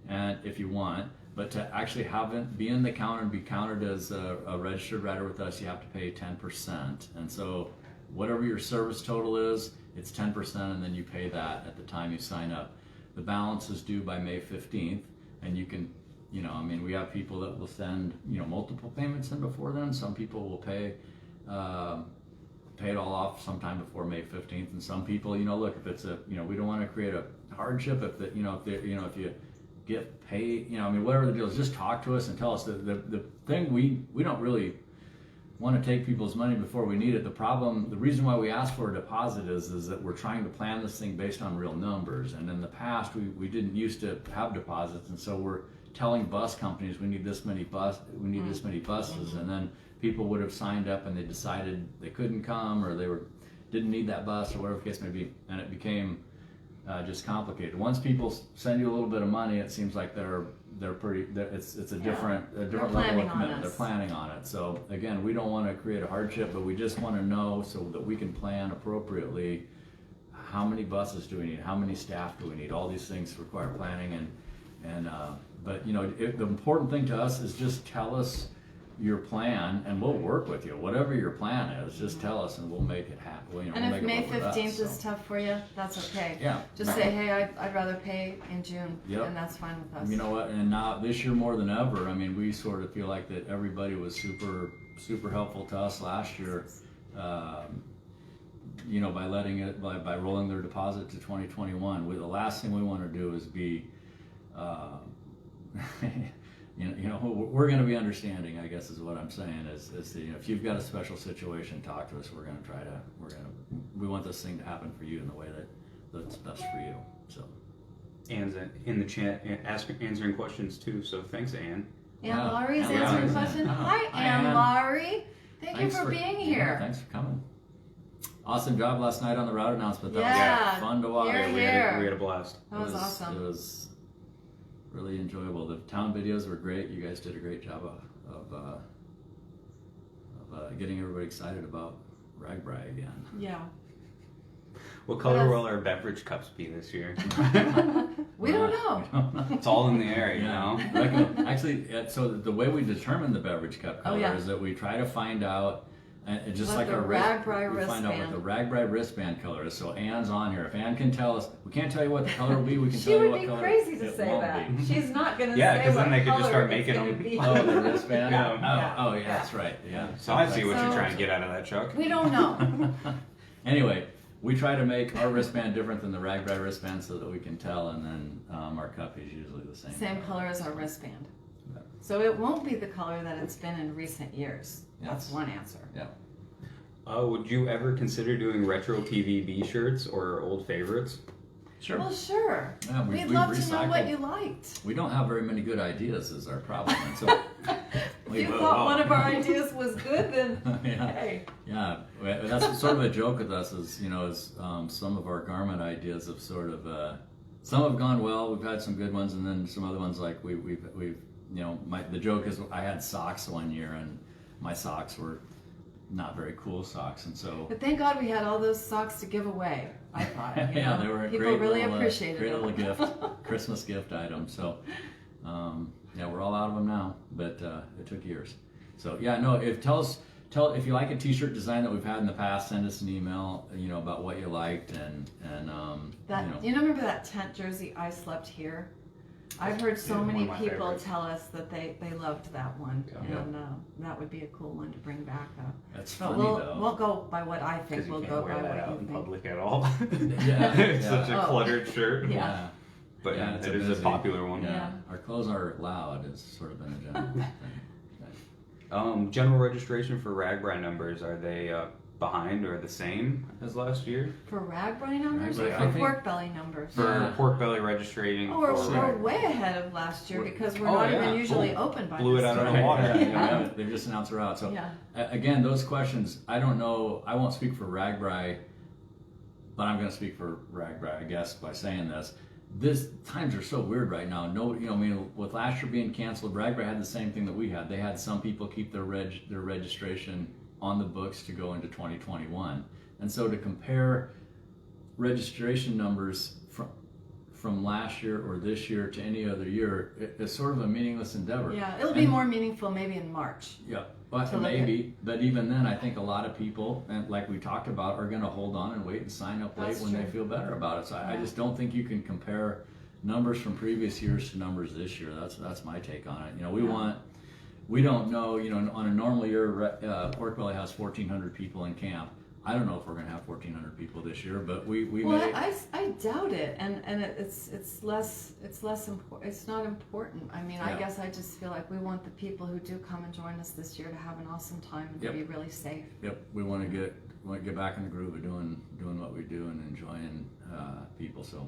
and if you want, but to actually have it be in the count and be counted as a registered rider with us, you have to pay 10%. And so whatever your service total is, it's 10%, and then you pay that at the time you sign up. The balance is due by May 15th, and you can. We have people that will send, multiple payments in before then. Some people will pay it all off sometime before May 15th, and some people, look, if it's we don't want to create a hardship. If you get paid, whatever the deal is, just talk to us and tell us. The thing we don't really want to take people's money before we need it. The reason why we ask for a deposit is that we're trying to plan this thing based on real numbers. And in the past, we didn't used to have deposits, and so we're telling bus companies we need this many buses, and then people would have signed up and they decided they couldn't come, or they didn't need that bus, or whatever the case may be, and it became just complicated. Once people send you a little bit of money, it seems like it's a different level planning of on commitment. us. They're planning on it. So again, we don't want to create a hardship, but we just want to know so that we can plan appropriately. How many buses do we need? How many staff do we need? All these things require planning, but the important thing to us is just tell us your plan, and we'll work with you. Whatever your plan is, just tell us, and we'll make it happen. We'll And if make it May work with us, 15th so. is tough for you, that's okay. Yeah. Just say, hey, I'd rather pay in June, Yep. and that's fine with us. You know what? And now this year more than ever, we sort of feel like that everybody was super, super helpful to us last year. By rolling their deposit to 2021. The last thing we want to do is be, we're going to be understanding, I guess is what I'm saying. Is if you've got a special situation, talk to us. We want this thing to happen for you in the way that's best for you. So. Anne's in the chat answering questions too, so thanks, Anne. Ann Laurie is Ann answering Laurie's questions. in. Hi, Hi, Ann Ann. Laurie. Thank you Thanks for being Yeah, here. thanks for coming. Awesome job last night on the route announcement. That Yeah. was fun to watch. Here, We here. had a blast. That was awesome. It was really enjoyable. The town videos were great. You guys did a great job of getting everybody excited about Ragbri again. Yeah. What color else? will our beverage cups be this year? We don't know. It's all in the air, you Yeah. know? Actually, so the way we determine the beverage cup color yeah. is that we try to find out, just What like the our Ragbri we find out what the Ragbri wristband color is. So Anne's on here. If Anne can tell us, we can't tell you what the color will be. We can She tell you would what be color crazy to it say won't that. be. She's not going to Yeah, say 'cause what then they could just color start it's making gonna them. be. Oh, the wristband. Yeah. Oh, yeah, that's right. Yeah. So I see what So- you're trying to get out of that, Chuck. We don't know. Anyway, we try to make our wristband different than the Ragbri wristband so that we can tell, and then our cup is usually the same. Same color as our wristband. Yeah. So it won't be the color that it's been in recent years. That's Yes. one answer. Yeah. Would you ever consider doing retro TVB shirts or old favorites? Sure. Well, sure. Yeah, We'd we've love to know what recycled. you liked. We don't have very many good ideas is our problem. And so If you thought one of our ideas was good, then yeah. hey. Yeah, that's sort of a joke with us is, some of our garment ideas have sort of, some have gone well, we've had some good ones, and then some other ones like we've the joke is I had socks one year and my socks were not very cool socks, and so But thank God we had all those socks to give away. I thought. You yeah, know? they were a People great really little, appreciated great them. little gift, Christmas gift item. So yeah, we're all out of them now, but it took years. So yeah, no, tell tell if you like a T-shirt design that we've had in the past. Send us an email, about what you liked and That you remember that tent jersey, I slept here? I've heard so Yeah, many one of my people favorites. tell us that they loved that one, Yeah. and that would be a cool one to bring back. That's But funny we'll though. go by what I think. Because you We'll can't go wear by that what out you in think. public at all. Yeah, It's yeah. such a Oh. cluttered shirt. Yeah. But Yeah, it's it a is a busy- popular one. Yeah, our clothes are loud. Has sort of been a general thing. General registration for RAGBRAI numbers, are they behind or the same as last year? For RAGBRAI numbers RAGBRAI, or I for think- pork belly numbers? For pork belly registering, Oh, we're, for we're way ahead of last year because we're Oh, not yeah. even usually Cool. open by Blew this it out of time. the water. Yeah, Yeah. yeah, they've just announced we're out. So Yeah. again, those questions, I don't know. I won't speak for RAGBRAI, but I'm going to speak for RAGBRAI, I guess, by saying this. Times are so weird right now. No, with last year being canceled, RAGBRAI had the same thing that we had. They had some people keep their registration on the books to go into 2021, and so to compare registration numbers from last year or this year to any other year, it's sort of a meaningless endeavor. Yeah, it'll be And- more meaningful maybe in March. Yeah, but to look maybe. But even then, I think a lot of people, and like we talked about, are going to hold on and wait and sign up late That's when they true. feel better about it. So I Yeah. just don't think you can compare numbers from previous years to numbers this year. That's my take on it. We don't know. On a normal year, Pork Belly has 1,400 people in camp. I don't know if we're going to have 1,400 people this year, but we Well, may. I doubt it, and it's less important. It's not important. I mean, I Yeah. guess I just feel like we want the people who do come and join us this year to have an awesome time and Yep. to be really safe. Yep, we want to get back in the groove of doing what we do and enjoying people. So.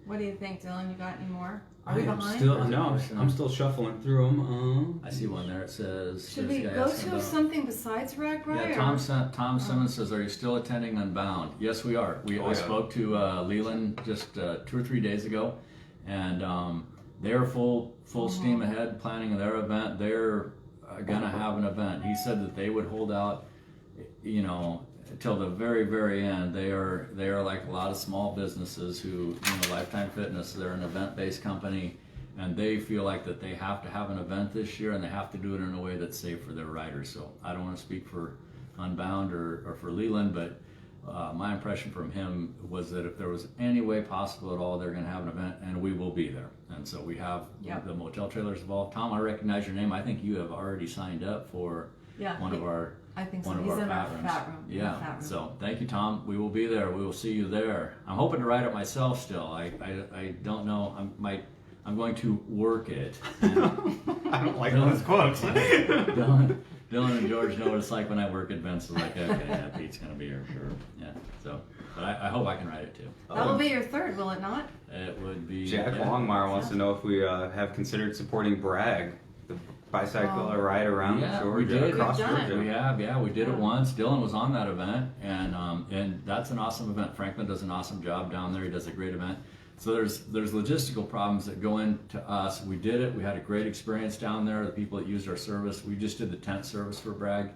What do you think, Dylan? You got any more? Are I we am behind? still no. I'm still shuffling through them. I see one there. It says. Should this we guy go asking to about- something besides RAGBRAI? Yeah, Tom Simmons says, "Are you still attending Unbound?" Yes, we are. Oh, I yeah. spoke to Leland just 2 or 3 days ago, and they're full steam ahead planning their event. They're gonna have an event. He said that they would hold out, till the very, very end. They are like a lot of small businesses who, Lifetime Fitness, they're an event-based company, and they feel like that they have to have an event this year, and they have to do it in a way that's safe for their riders. So I don't want to speak for Unbound or for Leland, but my impression from him was that if there was any way possible at all, they're going to have an event, and we will be there. And so we have Yep. the motel trailers involved. Tom, I recognize your name. I think you have already signed up for Yeah, one of our I think so. one of He's our in our fat rooms. fat room. in the Yeah. fat room. So thank you, Tom. We will be there. We will see you there. I'm hoping to ride it myself still. I don't know. I'm going to work it. I don't like Dylan- those quotes. Dylan and George know what it's like when I work at events. It's like, okay, yeah, Pete's gonna be here, sure. Yeah. So, but I hope I can ride it too. That will be your third, will it not? It would be. Jack yeah. Longmire wants to know if we have considered supporting Bragg, the bicycle Oh. ride around Yeah, Georgia, we did. across We've done it. Georgia. We have, yeah, we did it Yeah. once. Dylan was on that event, and that's an awesome event. Franklin does an awesome job down there. He does a great event. So there's logistical problems that go into us. We did it. We had a great experience down there. The people that used our service. We just did the tent service for Bragg,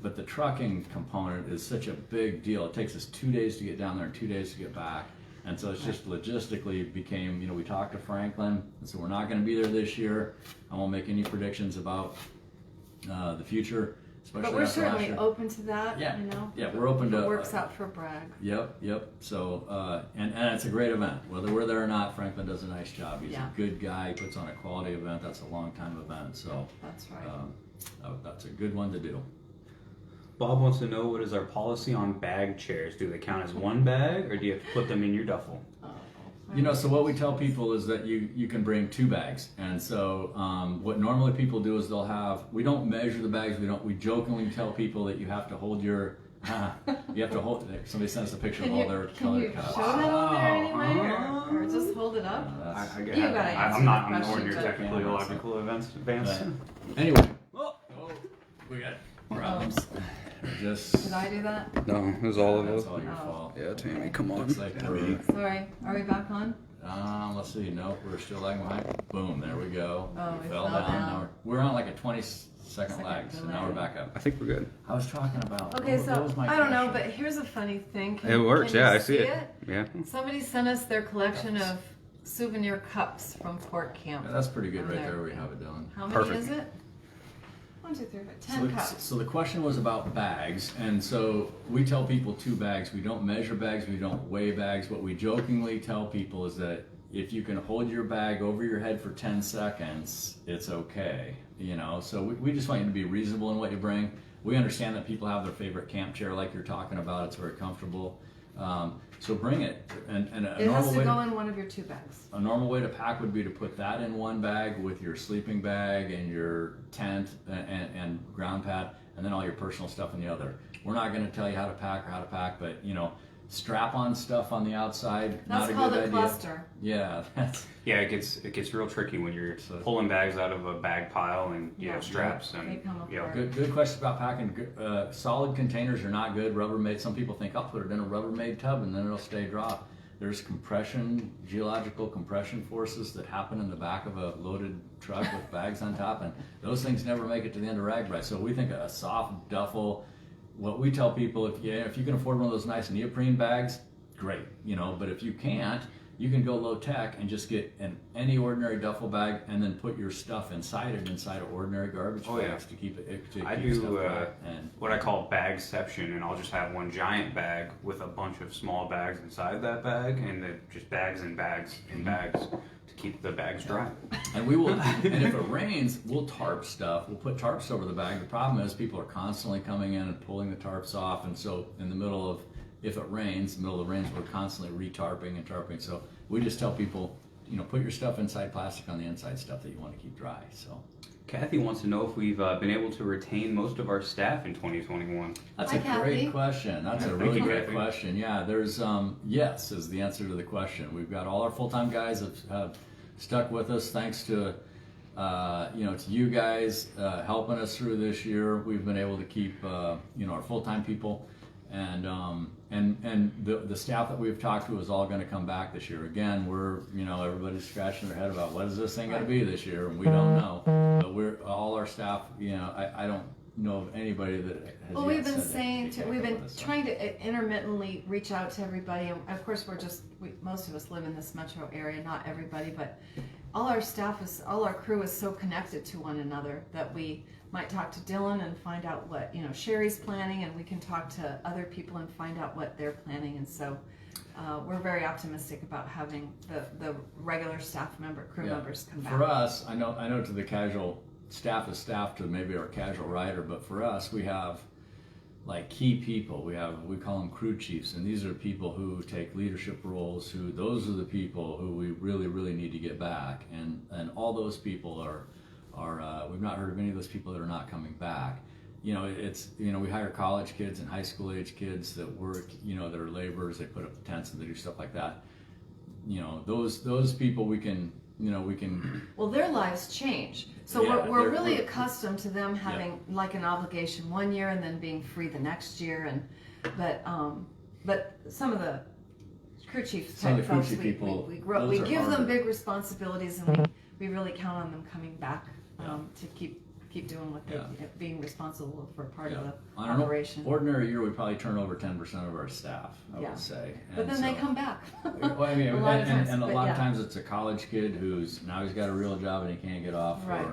but the trucking component is such a big deal. It takes us 2 days to get down there and 2 days to get back. And so it's just logistically became, we talked to Franklin, and so we're not going to be there this year. I won't make any predictions about the future, especially But we're after last certainly year. open to that. Yeah. Yeah, We're open If to. it works out for Bragg. Yep. So, and it's a great event. Whether we're there or not, Franklin does a nice job. He's Yeah. a good guy. He puts on a quality event. That's a long time event. So, That's right. that's a good one to do. Bob wants to know, what is our policy on bag chairs? Do they count as one bag, or do you have to put them in your duffel? So what we tell people is that you can bring 2 bags, and so what normally people do is we don't measure the bags. We jokingly tell people that you have to hold somebody sent us a picture of all their Can color you cups. show that on there anyway, Wow. or just hold it up? That's- You gotta answer I'm not the on question, your but- technically illogical advance. Right. Anyway, we got problems. Just Did I do that? No, it was all of that's us. all your Oh. fault. Yeah, Tammy, come on. Looks like we're, Sorry. Are we back on? let's see. Nope, we're still lagging behind. Boom, there we go. Oh, we we fell fell down. down. Now we're on like a 20-second lag, so now we're back up. I think we're good. I was talking about. Okay, what so was my I don't know, question? but here's a funny thing. It works, can yeah, you I see it. Yeah. Somebody sent us their collection of souvenir cups from Fort Camp. Yeah, that's pretty good On right there. there. We have it done. How many Perfect. is it? 1, 2, 3, 4, 10 cups. So the question was about bags, and so we tell people 2 bags. We don't measure bags, we don't weigh bags. What we jokingly tell people is that if you can hold your bag over your head for 10 seconds, it's okay. You know, so we just want you to be reasonable in what you bring. We understand that people have their favorite camp chair like you're talking about. It's very comfortable. So bring it. And a It normal has to way go in one of your 2 bags. A normal way to pack would be to put that in one bag with your sleeping bag and your tent and ground pad, and then all your personal stuff in the other. We're not going to tell you how to pack, but you know, strap on stuff on the outside. That's not a called good a idea. cluster. Yeah, that's Yeah, it gets real tricky when you're pulling bags out of a bag pile and you Yeah. have straps They and come apart. good question about packing. Solid containers are not good. Rubbermaid. Some people think I'll put it in a Rubbermaid tub and then it'll stay dry. There's geological compression forces that happen in the back of a loaded truck with bags on top, and those things never make it to the end of RAGBRAI. So we think a soft duffel. What we tell people, if you can afford one of those nice neoprene bags, great, you know. But if you can't, you can go low tech and just get any ordinary duffel bag and then put your stuff inside of ordinary garbage bags to keep it. I keep do stuff dry. And what I call bagception, and I'll just have one giant bag with a bunch of small bags inside that bag, and then just bags and bags and bags to keep the bags dry. And we will, and if it rains, we'll tarp stuff. We'll put tarps over the bag. The problem is people are constantly coming in and pulling the tarps off, and so in the middle of, if it rains, middle of the rains, we're constantly retarping and tarping. So we just tell people, you know, put your stuff inside plastic on the inside stuff that you want to keep dry. So Kathy wants to know if we've been able to retain most of our staff in 2021. that's Hi, a Kathy. great question. That's a Thank really you, great Kathy. question. Yeah, there's yes is the answer to the question. We've got all our full-time guys have stuck with us thanks to to you guys helping us through this year. We've been able to keep our full-time people, and the staff that we've talked to is all going to come back this year. Again, we're everybody's scratching their head about what is this thing going to be this year, and we don't know. But we're all our staff. I don't know of anybody that has. Well, yet we've been said saying, they can't we've go been with us, so. trying to intermittently reach out to everybody, and of course most of us live in this metro area, not everybody, but all our crew is so connected to one another that we might talk to Dylan and find out what, Sherry's planning, and we can talk to other people and find out what they're planning, and so we're very optimistic about having the regular crew Yeah. members come back. For us, I know to the casual staff is staff to maybe our casual rider, but for us, we have like key people. We call them crew chiefs, and these are people who take leadership roles. Those are the people who we really, really need to get back, and all those people are we've not heard of any of those people that are not coming back. We hire college kids and high school age kids that work, that are laborers. They put up the tents and they do stuff like that. Those people we can. Well, their lives change. So Yeah, we're really accustomed to them having Yeah. like an obligation one year and then being free the next year. But some of the crew chief Some of type the crew folks, chief people, we those are give them harder. big responsibilities, and we really count on them coming back to keep doing what they Yeah. being responsible for part of the On an operation. ordinary year, we probably turn over 10% of our staff, I Yeah. would say. But And then they so- come back. Well, I mean, A lot of times, and a but lot yeah. of times it's a college kid who's now he's got a real job and he can't get off. Right.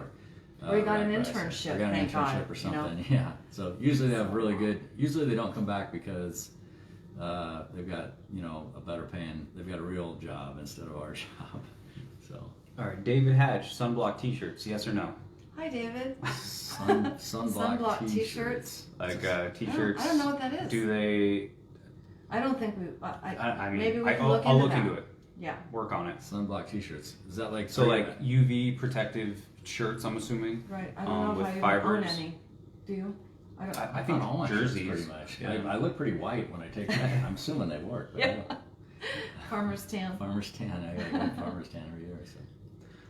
Or he got an right, internship, Or got an thank God, internship or something. Yeah. So usually they have really good. Usually they don't come back because they've got a better paying. They've got a real job instead of our job. So All right, David Hatch, sunblock T-shirts, yes or no? Hi, David. sunblock Sunblock t-shirts. t-shirts. Like I T-shirts. don't know what that is. Do they? I don't think we. I mean, maybe we can I'll look into look that. into it. Yeah. Work on it. Sunblock t-shirts. Is that like So like UV protective shirts, I'm assuming. Right. I don't know with if I even fibers. own any. Do you? I don't. I think all my shirts jerseys. pretty much. Yeah. I look pretty white when I take that. I'm assuming they work. But I Yeah. don't. Farmer's tan. Farmer's tan. I got a farmer's tan every year. So.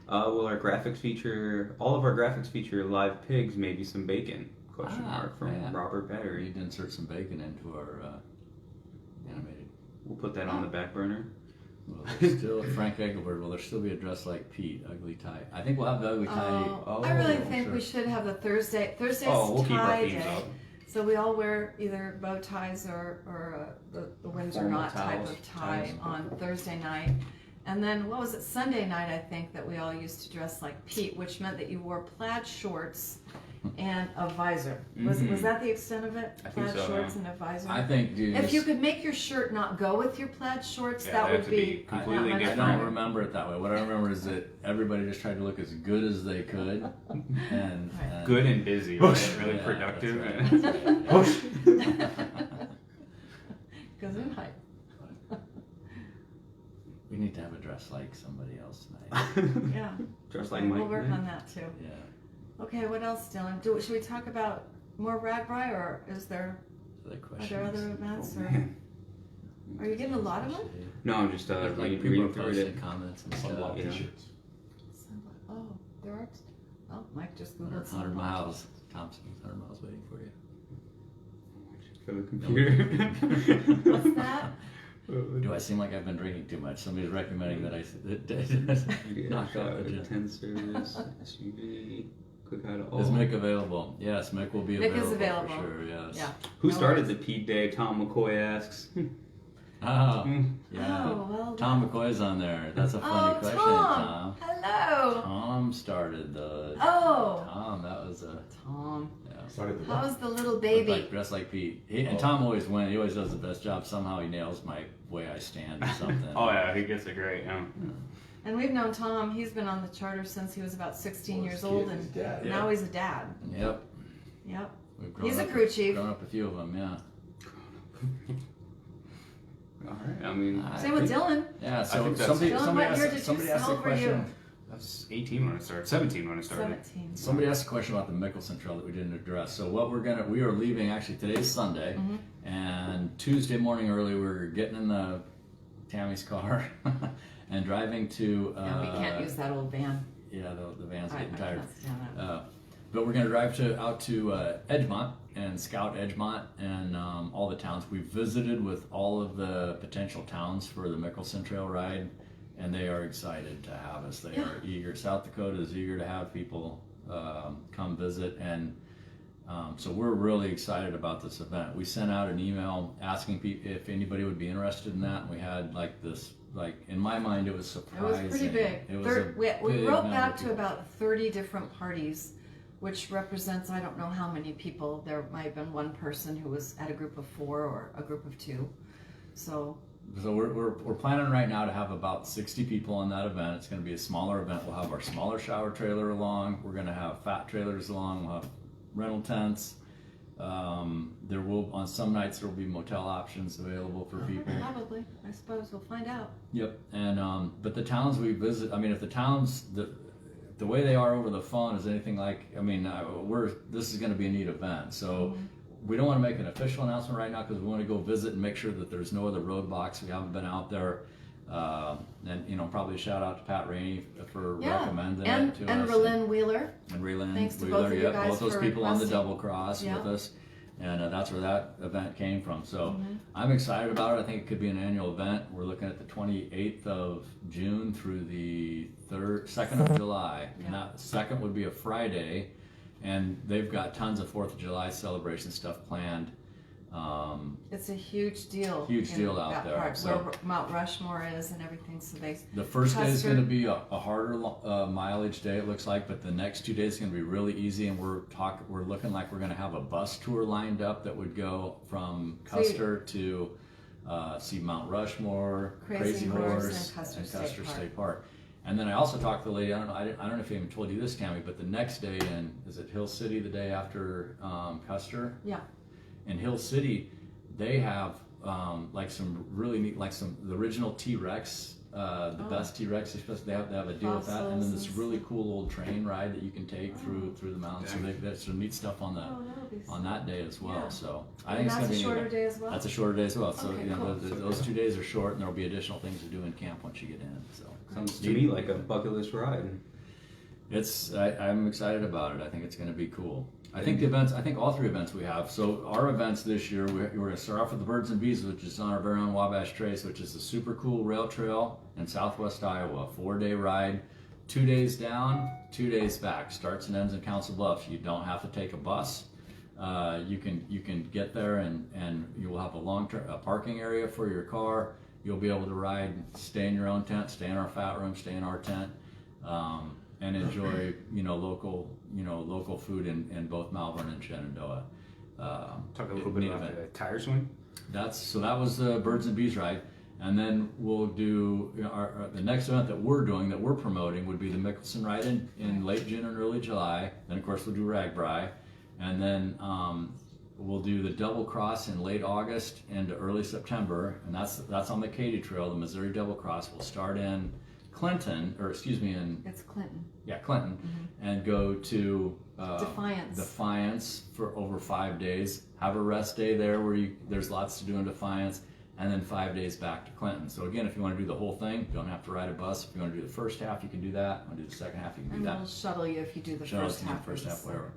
Will our graphics feature? All of our graphics feature live pigs, maybe some bacon? Question mark from yeah. Robert We Battery. need to insert some bacon into our animated. We'll put that on the back burner. Well, there's still Frank Egelberg. Will there still be a dress like Pete? Ugly tie. I think we'll have the ugly tie. I really think we should have the Thursday's We'll keep our tie themes day. up. So we all wear either bow ties or the Windsor Formal knot type towels, of tie ties. on Thursday night. And then, what was it, Sunday night, I think, that we all used to dress like Pete, which meant that you wore plaid shorts and a visor. Was that the extent of it? I think Plaid so, shorts yeah. and a visor. I think, dude, If you could make your shirt not go with your plaid shorts, Yeah, that they would have to be be completely that much I different. don't fun. remember it that way. What I remember is that everybody just tried to look as good as they could, and Good and busy, right? Really Yeah, productive. that's right. Because in height. We need to have a dress like somebody else tonight. Yeah. Dressed like We'll Mike. work Knight. on that too. Yeah. Okay, what else, Dylan? Should we talk about more RAGBRAI, or are there other events? Oh, Or man. are you getting a lot of them? No, I'm just Like reading people are through posting it. comments and Sunblock stuff. Yeah. t-shirts. Oh, there are. Oh, Mike just googled 100 sunblock. miles. Thompson's 100 miles waiting for you. For the computer. What's that? Do I seem like I've been drinking too much? Somebody's recommending that I knock off the gin. 10 service, SUV, quick high to all. Is Mick available? Yes, Mick will be Mick available. is available. For sure, yes. Yeah. Who No started worries. the Pete Day? Tom McCoy asks. Oh, yeah. Oh, well. Tom McCoy's on there. That's a funny Oh, question, Tom. Hello. Tom started the. Oh. Tom, that was a. Tom. Started the How's the little baby? Like, dressed like Pete. And Tom always wins. He always does the best job. Somehow he nails my way I stand or something. Oh yeah, he gets it great. Yeah. And we've known Tom. He's been on the charter since he was about 16 years old, and dad. Yeah. now he's a dad. Yep. Yep. We've grown He's a up- crew chief. Grown up a few of them, yeah. All right. I mean, Same with Dylan. Yeah, so think that's- somebody, Dylan, somebody what year asked, did you somebody asked a sell for you? question. that's 18 when I started. 17 when I started. 17. Somebody asked a question about the Mickelson Trail that we didn't address. So what we are leaving, actually today's Sunday, Mm-hmm. and Tuesday morning early we're getting in the Tammy's car and driving to. And we can't use that old van. Yeah, the van's I getting tired. can't stand that. But we're going to drive out to Edgemont and scout Edgemont and all the towns. We visited with all of the potential towns for the Mickelson Trail ride, and they are excited to have us. They are eager. South Dakota is eager to have people come visit, and so we're really excited about this event. We sent out an email asking people if anybody would be interested in that, and we had in my mind, it was It surprising. was pretty big. It was a we big wrote number back of to people. about 30 different parties, which represents I don't know how many people. There might have been one person who was at a group of 4 or a group of 2. So we're planning right now to have about 60 people on that event. It's going to be a smaller event. We'll have our smaller shower trailer along. We're going to have fat trailers along. We'll have rental tents. There will on some nights there will be motel options available for people. probably, I suppose we'll find out. Yep. And but the towns we visit, I mean, if the towns the way they are over the phone is anything like, I mean, this is going to be a neat event. So we don't want to make an official announcement right now because we want to go visit and make sure that there's no other roadblocks. We haven't been out there. And probably a shout out to Pat Rainey for recommending and it to and us. Relyn Wheeler. And Relyn Thanks to Wheeler, both of you yep, guys both those for people on the requesting. double cross Yeah. with us. And that's where that event came from. So Mm-hmm. I'm excited about it. I think it could be an annual event. We're looking at the 28th of June through the 2nd of July. Yeah. And that 2nd would be a Friday. And they've got tons of 4th of July celebration stuff planned. It's a huge deal. Huge in deal out that there, part, so- where Mount Rushmore is and everything. So they The first day is Custer. going to be a harder mileage day, it looks like, but the next 2 days is going to be really easy, and we're looking like we're going to have a bus tour lined up that would go from Custer to see Mount Rushmore, Crazy Horse, and Custer State Park. And then I also talked to the lady. I don't know if I even told you this, Tammy, but the next day is it Hill City? The day after Custer. Yeah. In Hill City, they have like some really neat, like the original T-Rex, the best T-Rex. They have a deal with that, and then this Fossils really cool old train ride that you can take through the mountains. So there's some neat stuff on Oh, that'll be. on that day as well. Yeah. So I And think it's that's going to a be shorter neat. day as well. That's a shorter day as well. So Okay, you know, cool. those 2 days are short, and there will be additional things to do in camp once you get in. So Sounds to me like a bucket list ride. I'm excited about it. I think it's going to be cool. I think all 3 events we have. So our events this year, we're going to start off with the Birds and Bees, which is on our very own Wabash Trace, which is a super cool rail trail in southwest Iowa. 4-day ride, 2 days down, 2 days back. Starts and ends in Council Bluffs. You don't have to take a bus. You can get there and you will have a parking area for your car. You'll be able to ride, stay in your own tent, stay in our fat room, stay in our tent. and enjoy local food in both Malvern and Shenandoah. Talk a little bit neat about event. the tire swing. That was the Birds and Bees ride, and then we'll do the next event that we're promoting would be the Mickelson ride in late June and early July. Then of course we'll do Ragbri, and then we'll do the Double Cross in late August into early September, and that's on the Katy Trail. The Missouri Double Cross will start in Clinton, It's Clinton. Clinton, and go to Defiance for over 5 days. Have a rest day there where there's lots to do in Defiance, and then 5 days back to Clinton. So again, if you want to do the whole thing, you don't have to ride a bus. If you want to do the first half, you can do that. If you want to do the second half, you can do And that. we'll shuttle you if you do the Shuttle first you half. first half, whatever.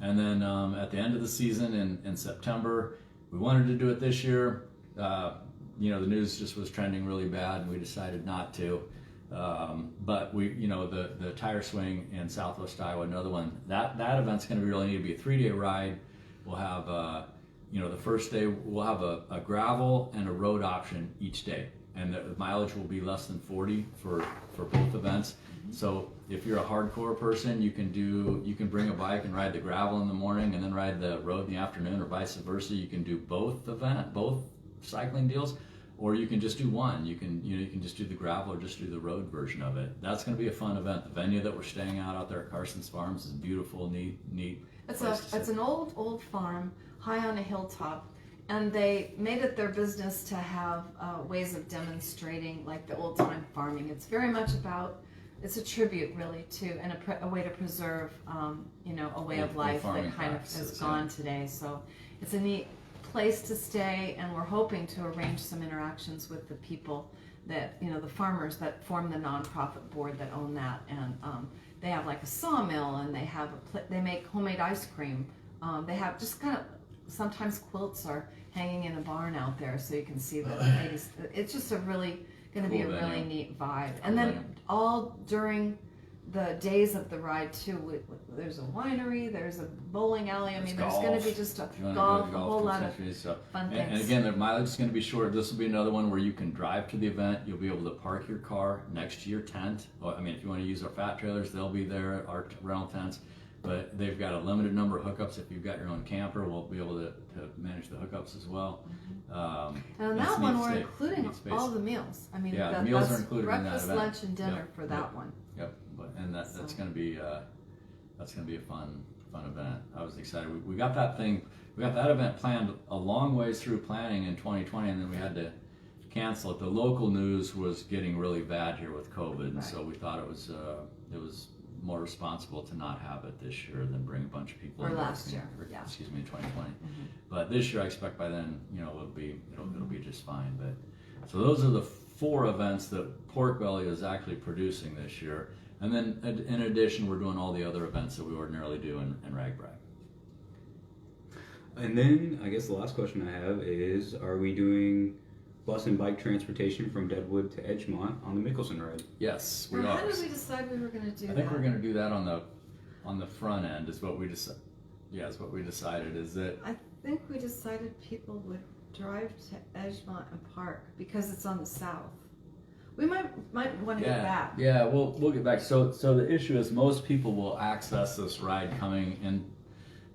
And then at the end of the season in September, we wanted to do it this year. The news just was trending really bad, and we decided not to. But the tire swing in Southwest Iowa, another one. That event's going to really need to be a 3-day ride. We'll have the first day we'll have a gravel and a road option each day, and the mileage will be less than 40 for both events. So if you're a hardcore person, you can bring a bike and ride the gravel in the morning and then ride the road in the afternoon, or vice versa. You can do both cycling deals, or you can just do one. You can just do the gravel or just do the road version of it. That's going to be a fun event. The venue that we're staying out there at Carson's Farms is beautiful, neat. It's an old farm high on a hilltop, and they made it their business to have ways of demonstrating like the old time farming. It's very much it's a tribute really to and a way to preserve a way of life that kind of is gone today. So it's a neat place to stay, and we're hoping to arrange some interactions with the people that the farmers that form the nonprofit board that own that, and they have like a sawmill, and they make homemade ice cream. They have just kind of sometimes quilts are hanging in a barn out there, so you can see the ladies. It's just going to be a really neat vibe. And then all during the days of the ride too, there's a winery, there's a bowling alley. There's going to be just a golf, a whole lot of fun things. And again, the mileage is going to be short. This will be another one where you can drive to the event. You'll be able to park your car next to your tent. Well, if you want to use our fat trailers, they'll be there, our rental tents. But they've got a limited number of hookups. If you've got your own camper, we'll be able to manage the hookups as well. And on that one, we're including all the meals. The meals are included breakfast, in that event. lunch, and dinner for that one. Yep, and that's going to be a fun event. I was excited. We got that event planned a long ways through planning in 2020, and then we had to cancel it. The local news was getting really bad here with COVID, and so we thought it was more responsible to not have it this year than bring a bunch of people. Or last year, Excuse me, 2020. But this year, I expect by then, it'll be just fine. But so those are the 4 events that Pork Belly is actually producing this year, and then in addition, we're doing all the other events that we ordinarily do in Ragbri. And then I guess the last question I have is: are we doing bus and bike transportation from Deadwood to Edgemont on the Mickelson ride? Yes, we now, are. how did we decide we were going to do that? I think we're going to do that on the front end. Is what we decided. Yeah, is what we decided. Is that I think we decided people would drive to Edgemont and park because it's on the south. We might want to get back. Yeah, we'll get back. So the issue is most people will access this ride coming in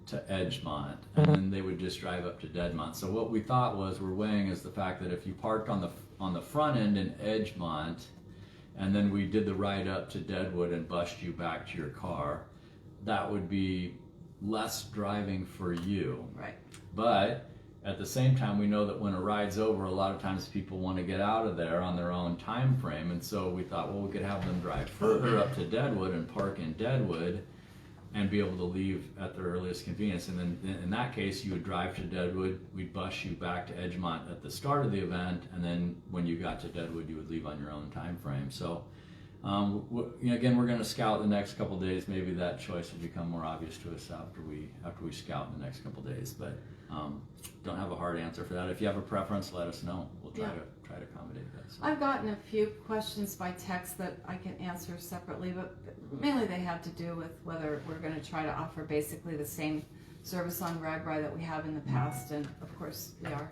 to Edgemont, and then they would just drive up to Deadmont. So what we thought we're weighing is the fact that if you parked on the front end in Edgemont, and then we did the ride up to Deadwood and bused you back to your car, that would be less driving for you. Right. But at the same time, we know that when a ride's over, a lot of times people want to get out of there on their own time frame, and so we thought, well, we could have them drive further up to Deadwood and park in Deadwood and be able to leave at their earliest convenience. And then in that case, you would drive to Deadwood, we'd bus you back to Edgemont at the start of the event, and then when you got to Deadwood, you would leave on your own time frame. So again, we're going to scout the next couple days. Maybe that choice will become more obvious to us after we scout in the next couple days. But don't have a hard answer for that. If you have a preference, let us know. We'll try to accommodate that. So. I've gotten a few questions by text that I can answer separately, but mainly they have to do with whether we're going to try to offer basically the same service on Ragbri that we have in the past, and of course we are.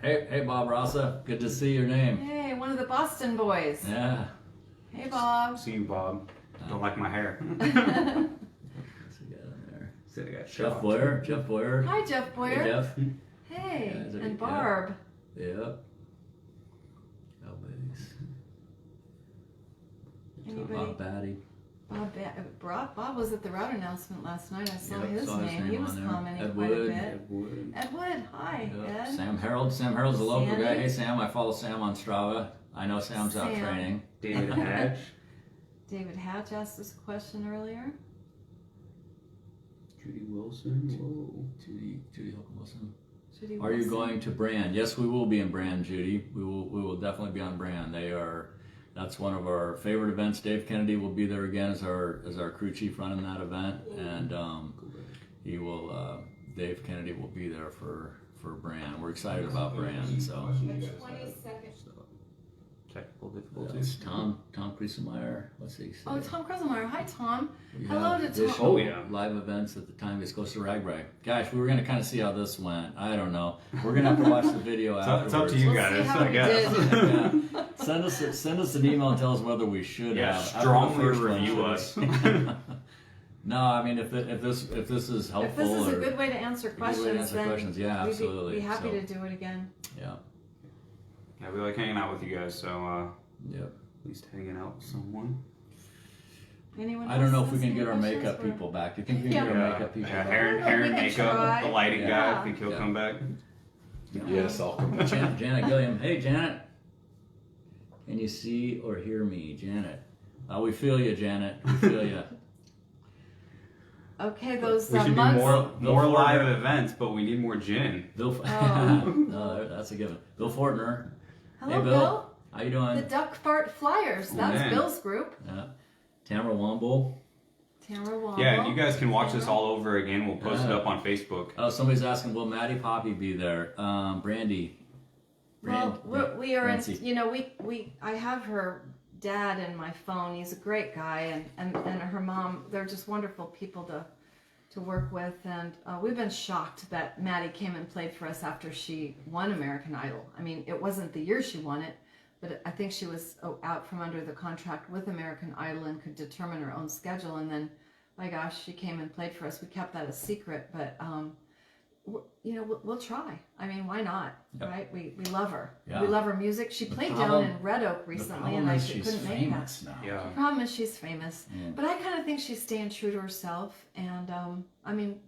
Hey, Bob Rasa, good to see your name. Hey, one of the Boston boys. Yeah. Hey, Bob. See you, Bob. Don't like my hair. What's we got in there? So I got Jeff Boyer. Jeff Boyer. Hi, Jeff Hey, Boyer. Jeff. Hey, Yeah, is it- and Barb. Yep. Cowboys. Anybody? Bob Batty. Bob was at the route announcement last night. I saw Yep, his saw his name. name He was on there. commenting Ed quite Wood. a bit. Ed Wood. Ed Wood, hi, Yep. Ed. Sam Harold. Sam Harold's a local Sammy. guy. Hey Sam, I follow Sam on Strava. I know Sam's out Sam. training. David Hatch. David Hatch asked us a question earlier. Judy Wilson. Whoa. Judy Holcomb Wilson. Judy Are you Wilson. going to Brand? Yes, we will be in Brand, Judy. We will definitely be on Brand. That's one of our favorite events. Dave Kennedy will be there again as our crew chief running that event, and he will. Dave Kennedy will be there for Brand. We're excited about Brand. So Technical difficulties. that's Tom Kriesemeyer. Let's see. Oh, Tom Kreselmeyer. Hi, Tom. We Hello have to Tom. additional Oh, yeah. live events at the time it's close to RAGBRAI. Gosh, we were going to kind of see how this went. I don't know. We're going to have to watch the video afterwards. It's up to you We'll see guys, how I we guess. did. Yeah. Send us an email and tell us whether we should Yeah, have. strongly After the first one, review should us. we? No, I mean if this is helpful If this is a or good way to answer a good questions, way to answer then questions, yeah, we'd absolutely. be happy So, to do it again. yeah, Yeah, we like hanging out with you guys, so yep. at least hanging out with someone. Anyone I don't know else if we can has get any our questions? makeup We're- people back. Do you think we can Yeah. get our makeup people back? hair We can and makeup, try. the lighting Yeah. guy. I think he'll Yeah. come back. Yes, I'll come back. Janet Gilliam. Hey, Janet. Can you see or hear me, Janet? We feel you, Janet. We feel you. Okay, those We should do mugs. more Bill live Fortner. events, but we need more gin. Bill. Oh. No, that's a given. Bill Fortner. Hello, Hey, Bill. How you doing? The Duck Fart Flyers. That's man. Bill's group. Yeah. Tamara Womble. Tamara Womble. Yeah, and you guys can watch this all over again. We'll post it up on Facebook. Oh, somebody's asking, will Maddie Poppy be there? Brandy. Well, we are in, Nancy. I have her dad in my phone. He's a great guy, and her mom. They're just wonderful people to work with, and we've been shocked that Maddie came and played for us after she won American Idol. I mean, it wasn't the year she won it, but I think she was out from under the contract with American Idol and could determine her own schedule, and then, my gosh, she came and played for us. We kept that a secret, but we'll try. I mean, why not? Yep. Right? We love her. Yeah. We love her music. She played down problem- in Red Oak The recently, problem and I is she's couldn't make famous that. now. Yeah. The problem is she's famous, Yeah. but I kind of think she's staying true to herself. And I mean,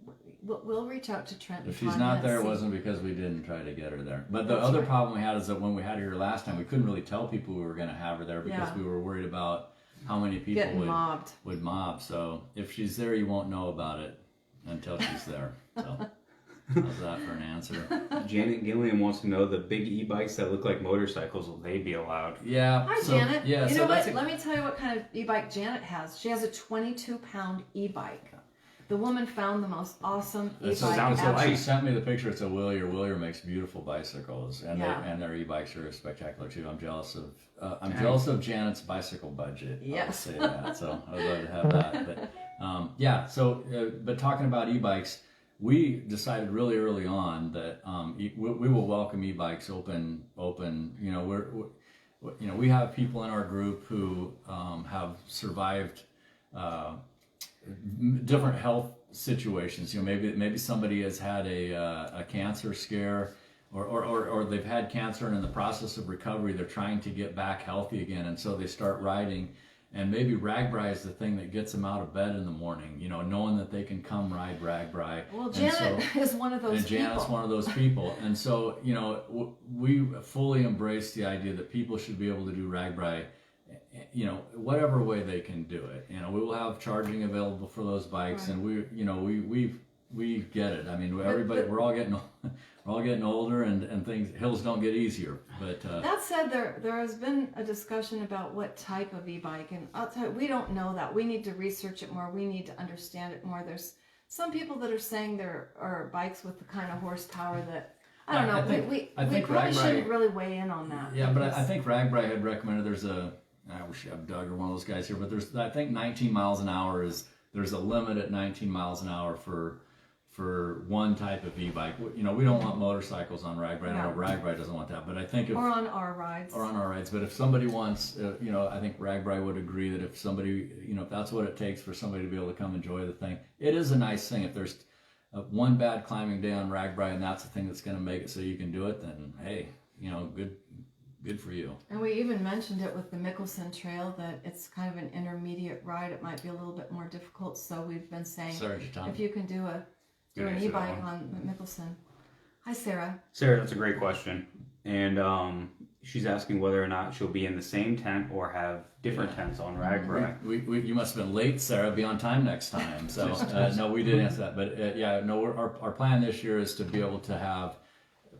we'll reach out to Trent. If and she's Tanya not and there, it see. wasn't because we didn't try to get her there. But the That's other right. problem we had is that when we had her last time, we couldn't really tell people we were going to have her there because Yeah. we were worried about how many people Getting mobbed. would mob. So if she's there, you won't know about it until she's there. So how's that for an answer? Janet Gilliam wants to know the big e-bikes that look like motorcycles. Will they be allowed? Yeah. Hi, so, Janet. Yeah. You so know that's what? Let me tell you what kind of e-bike Janet has. She has a 22-pound e-bike. The woman found the most awesome It's e-bike sounds ever. She sent me the picture. It's a Willier. Willier makes beautiful bicycles, and Yeah. and their e-bikes are spectacular too. I'm jealous of Janet's bicycle budget. Yes. I would say that. So I'd love to have that. But yeah. So but talking about e-bikes, we decided really early on that we will welcome e-bikes open. You know, we have people in our group who have survived different health situations. You know, maybe somebody has had a cancer scare, or they've had cancer and in the process of recovery they're trying to get back healthy again, and so they start riding. And maybe RAGBRAI is the thing that gets them out of bed in the morning, you know, knowing that they can come ride RAGBRAI. Well, And Janet so- is one of those and Janet's people. one of those people. And so, you know, we fully embrace the idea that people should be able to do RAGBRAI, you know, whatever way they can do it. You know, we will have charging available for those bikes, and we get it. I mean, everybody, we're all getting older, and hills don't get easier. But That said, there has been a discussion about what type of e-bike, and I'll tell you, we don't know that. We need to research it more. We need to understand it more. There's some people that are saying there are bikes with the kind of horsepower that I don't know. I think we probably RAGBRAI- shouldn't really weigh in on that. yeah, but I because- think RAGBRAI had recommended I wish I have Doug or one of those guys here, but I think 19 miles an hour there's a limit at 19 miles an hour for for one type of e-bike. You know, we don't want motorcycles on RAGBRAI. I know RAGBRAI doesn't want that, but I think if Or on our rides. or on our rides. But if somebody wants, you know, I think RAGBRAI would agree that if somebody, you know, if that's what it takes for somebody to be able to come enjoy the thing, it is a nice thing. If there's one bad climbing day on RAGBRAI and that's the thing that's going to make it so you can do it, then hey, you know, good for you. And we even mentioned it with the Mickelson Trail that it's kind of an intermediate ride. It might be a little bit more difficult. So we've been saying Sorry, Tom. if you can do an answer that e-bike one. on Mickelson. Hi, Sarah. Sarah, that's a great question. And she's asking whether or not she'll be in the same tent or have different tents on RAGBRAI. You must have been late, Sarah. Be on time next time. So no, we did answer that. But yeah, no, our plan this year is to be able to have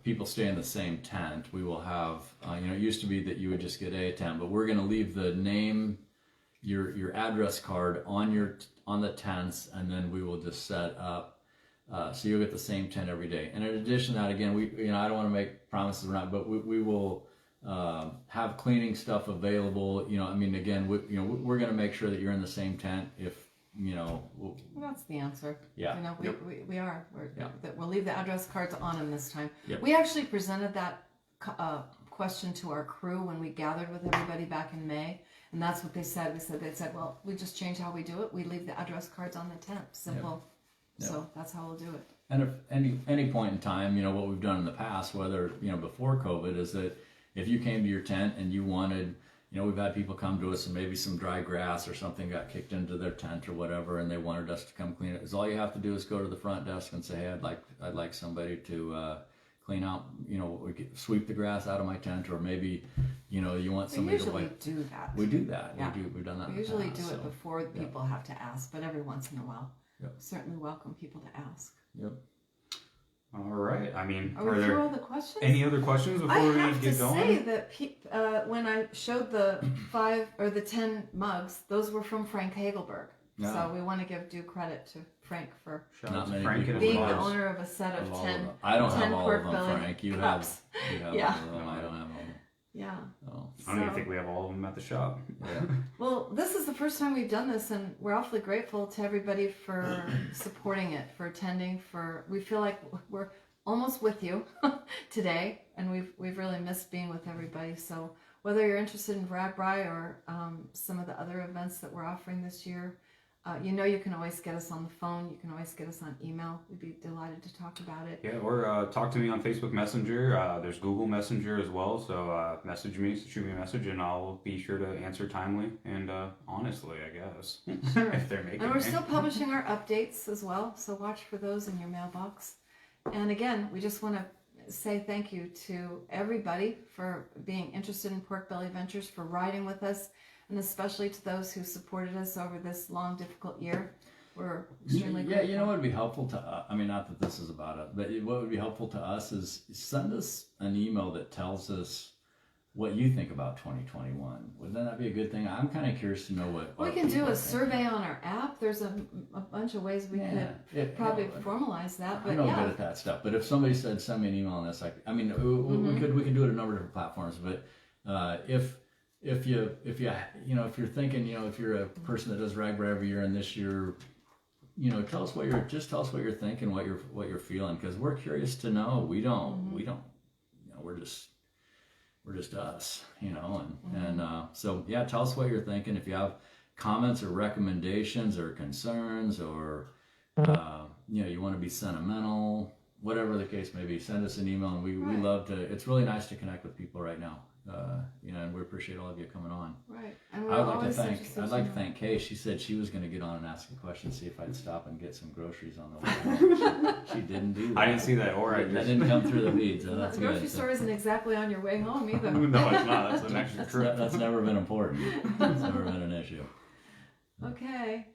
people stay in the same tent. We will have, you know, it used to be that you would just get a tent, but we're going to leave the name, your address card on the tents, and then we will just set up, so you'll get the same tent every day. And in addition to that, again, you know, I don't want to make promises or not, but we will have cleaning stuff available. You know, I mean, again, we're going to make sure that you're in the same tent if. You know, Well, that's the answer. Yeah. You know, Yep. we are. Yeah. We'll leave the address cards on them this time. Yep. We actually presented that question to our crew when we gathered with everybody back in May, and that's what they said. They said, well, we just change how we do it. We leave the address cards on the tent. Simple. Yep. So that's how we'll do it. And if any point in time, you know, what we've done in the past, whether, you know, before COVID, is that if you came to your tent and you wanted, you know, we've had people come to us and maybe some dry grass or something got kicked into their tent or whatever, and they wanted us to come clean it. Is all you have to do is go to the front desk and say, hey, I'd like somebody to clean out, you know, sweep the grass out of my tent, or maybe, you know, you want We somebody to usually wipe. do that. We do that. Yeah. We've done that. We in the usually past, do it so. before people have to ask, but every once in a while. Yep. Certainly welcome people to ask. Yep. All right. I mean, Are we through there all the questions? any other questions I before we have to get going? say that when I showed the 5 or the 10 mugs, those were from Frank Hagelberg. Yeah. So we want to give due credit to Frank for Shout Not out to many Frank people and being his the wives. owner of a set of All 10. of them. I don't 10 have all of pork them, belly Frank. You cups. have Yeah. all of them. I don't have all of them. Yeah. Oh. I don't even think we have all of them at the shop. Yeah. Well, this is the first time we've done this, and we're awfully grateful to everybody for supporting it, for attending. We feel like we're almost with you today, and we've really missed being with everybody. So whether you're interested in RAGBRAI or some of the other events that we're offering this year, you know, you can always get us on the phone. You can always get us on email. We'd be delighted to talk about it. Yeah, or talk to me on Facebook Messenger. There's Google Messenger as well, so message me, shoot me a message, and I'll be sure to answer timely and honestly, I guess. Sure. If they're making And we're me. still publishing our updates as well, so watch for those in your mailbox. And again, we just want to say thank you to everybody for being interested in Pork Belly Ventures, for riding with us, and especially to those who supported us over this long, difficult year. We're extremely Yeah, grateful. you know what would be helpful to us? I mean, not that this is about it, but what would be helpful to us is send us an email that tells us what you think about 2021. Wouldn't that be a good thing? I'm kind of curious to know what We other can do people a are thinking. survey on our app. There's a bunch of ways we could probably formalize that, I'm but no yeah. good at that stuff. But if somebody said send me an email on this, I mean, we could do it a number of different platforms. But if you're thinking, you know, if you're a person that does RAGBRAI every year and this year, you know, tell us what you're thinking, what you're feeling, because we're curious to know. We don't, you know, we're just us, you know, and so yeah, tell us what you're thinking. If you have comments or recommendations or concerns, or you know, you want to be sentimental, whatever the case may be, send us an email, and we love to. It's really nice to connect with people right now. You know, and we appreciate all of you coming on. Right. And we're I'd like always to interested I'd like to know. thank Kay. She said she was going to get on and ask a question, see if I'd stop and get some groceries on the way home. She didn't do that. I didn't see that, or I That just... didn't come through the feed, so that's the grocery good. store isn't exactly on your way home either. No, it's not. That's an extra trip. That's never been important. That's never been an issue. Okay.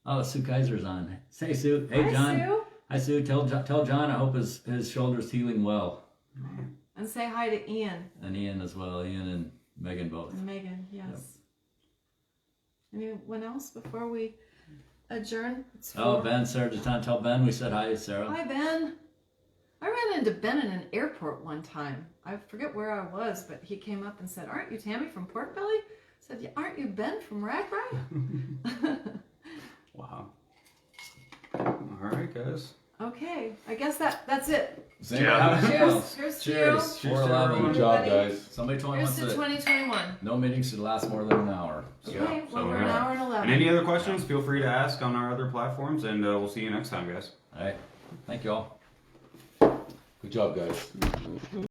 Oh, Sue Kaiser's on. Say, Sue. Hey, Hi, John. Sue. Hi, Sue. Tell John I hope his shoulder's healing well. And say hi to Ian And Ian as well. Ian and Megan both. and Megan. Yes. Anyone else before we adjourn? It's Oh, 4. Ben, Sarah, just tell Ben we said hi, Sarah. Hi, Ben. I ran into Ben in an airport one time. I forget where I was, but he came up and said, "Aren't you Tammy from Pork Belly?" I said, "Yeah, aren't you Ben from RAGBRAI?" Wow. All right, guys. Okay, I guess that's it. Does anybody have anything Cheers. else? Cheers to Cheers. you. 411. Good job, Everybody. guys. Somebody told me Here's once to that 2021. no meetings should last more than an hour. Okay, Yeah, well, so we're we're an not- hour and 11. And any other questions, feel free to ask on our other platforms, and we'll see you next time, guys. All right. Thank you all. Good job, guys.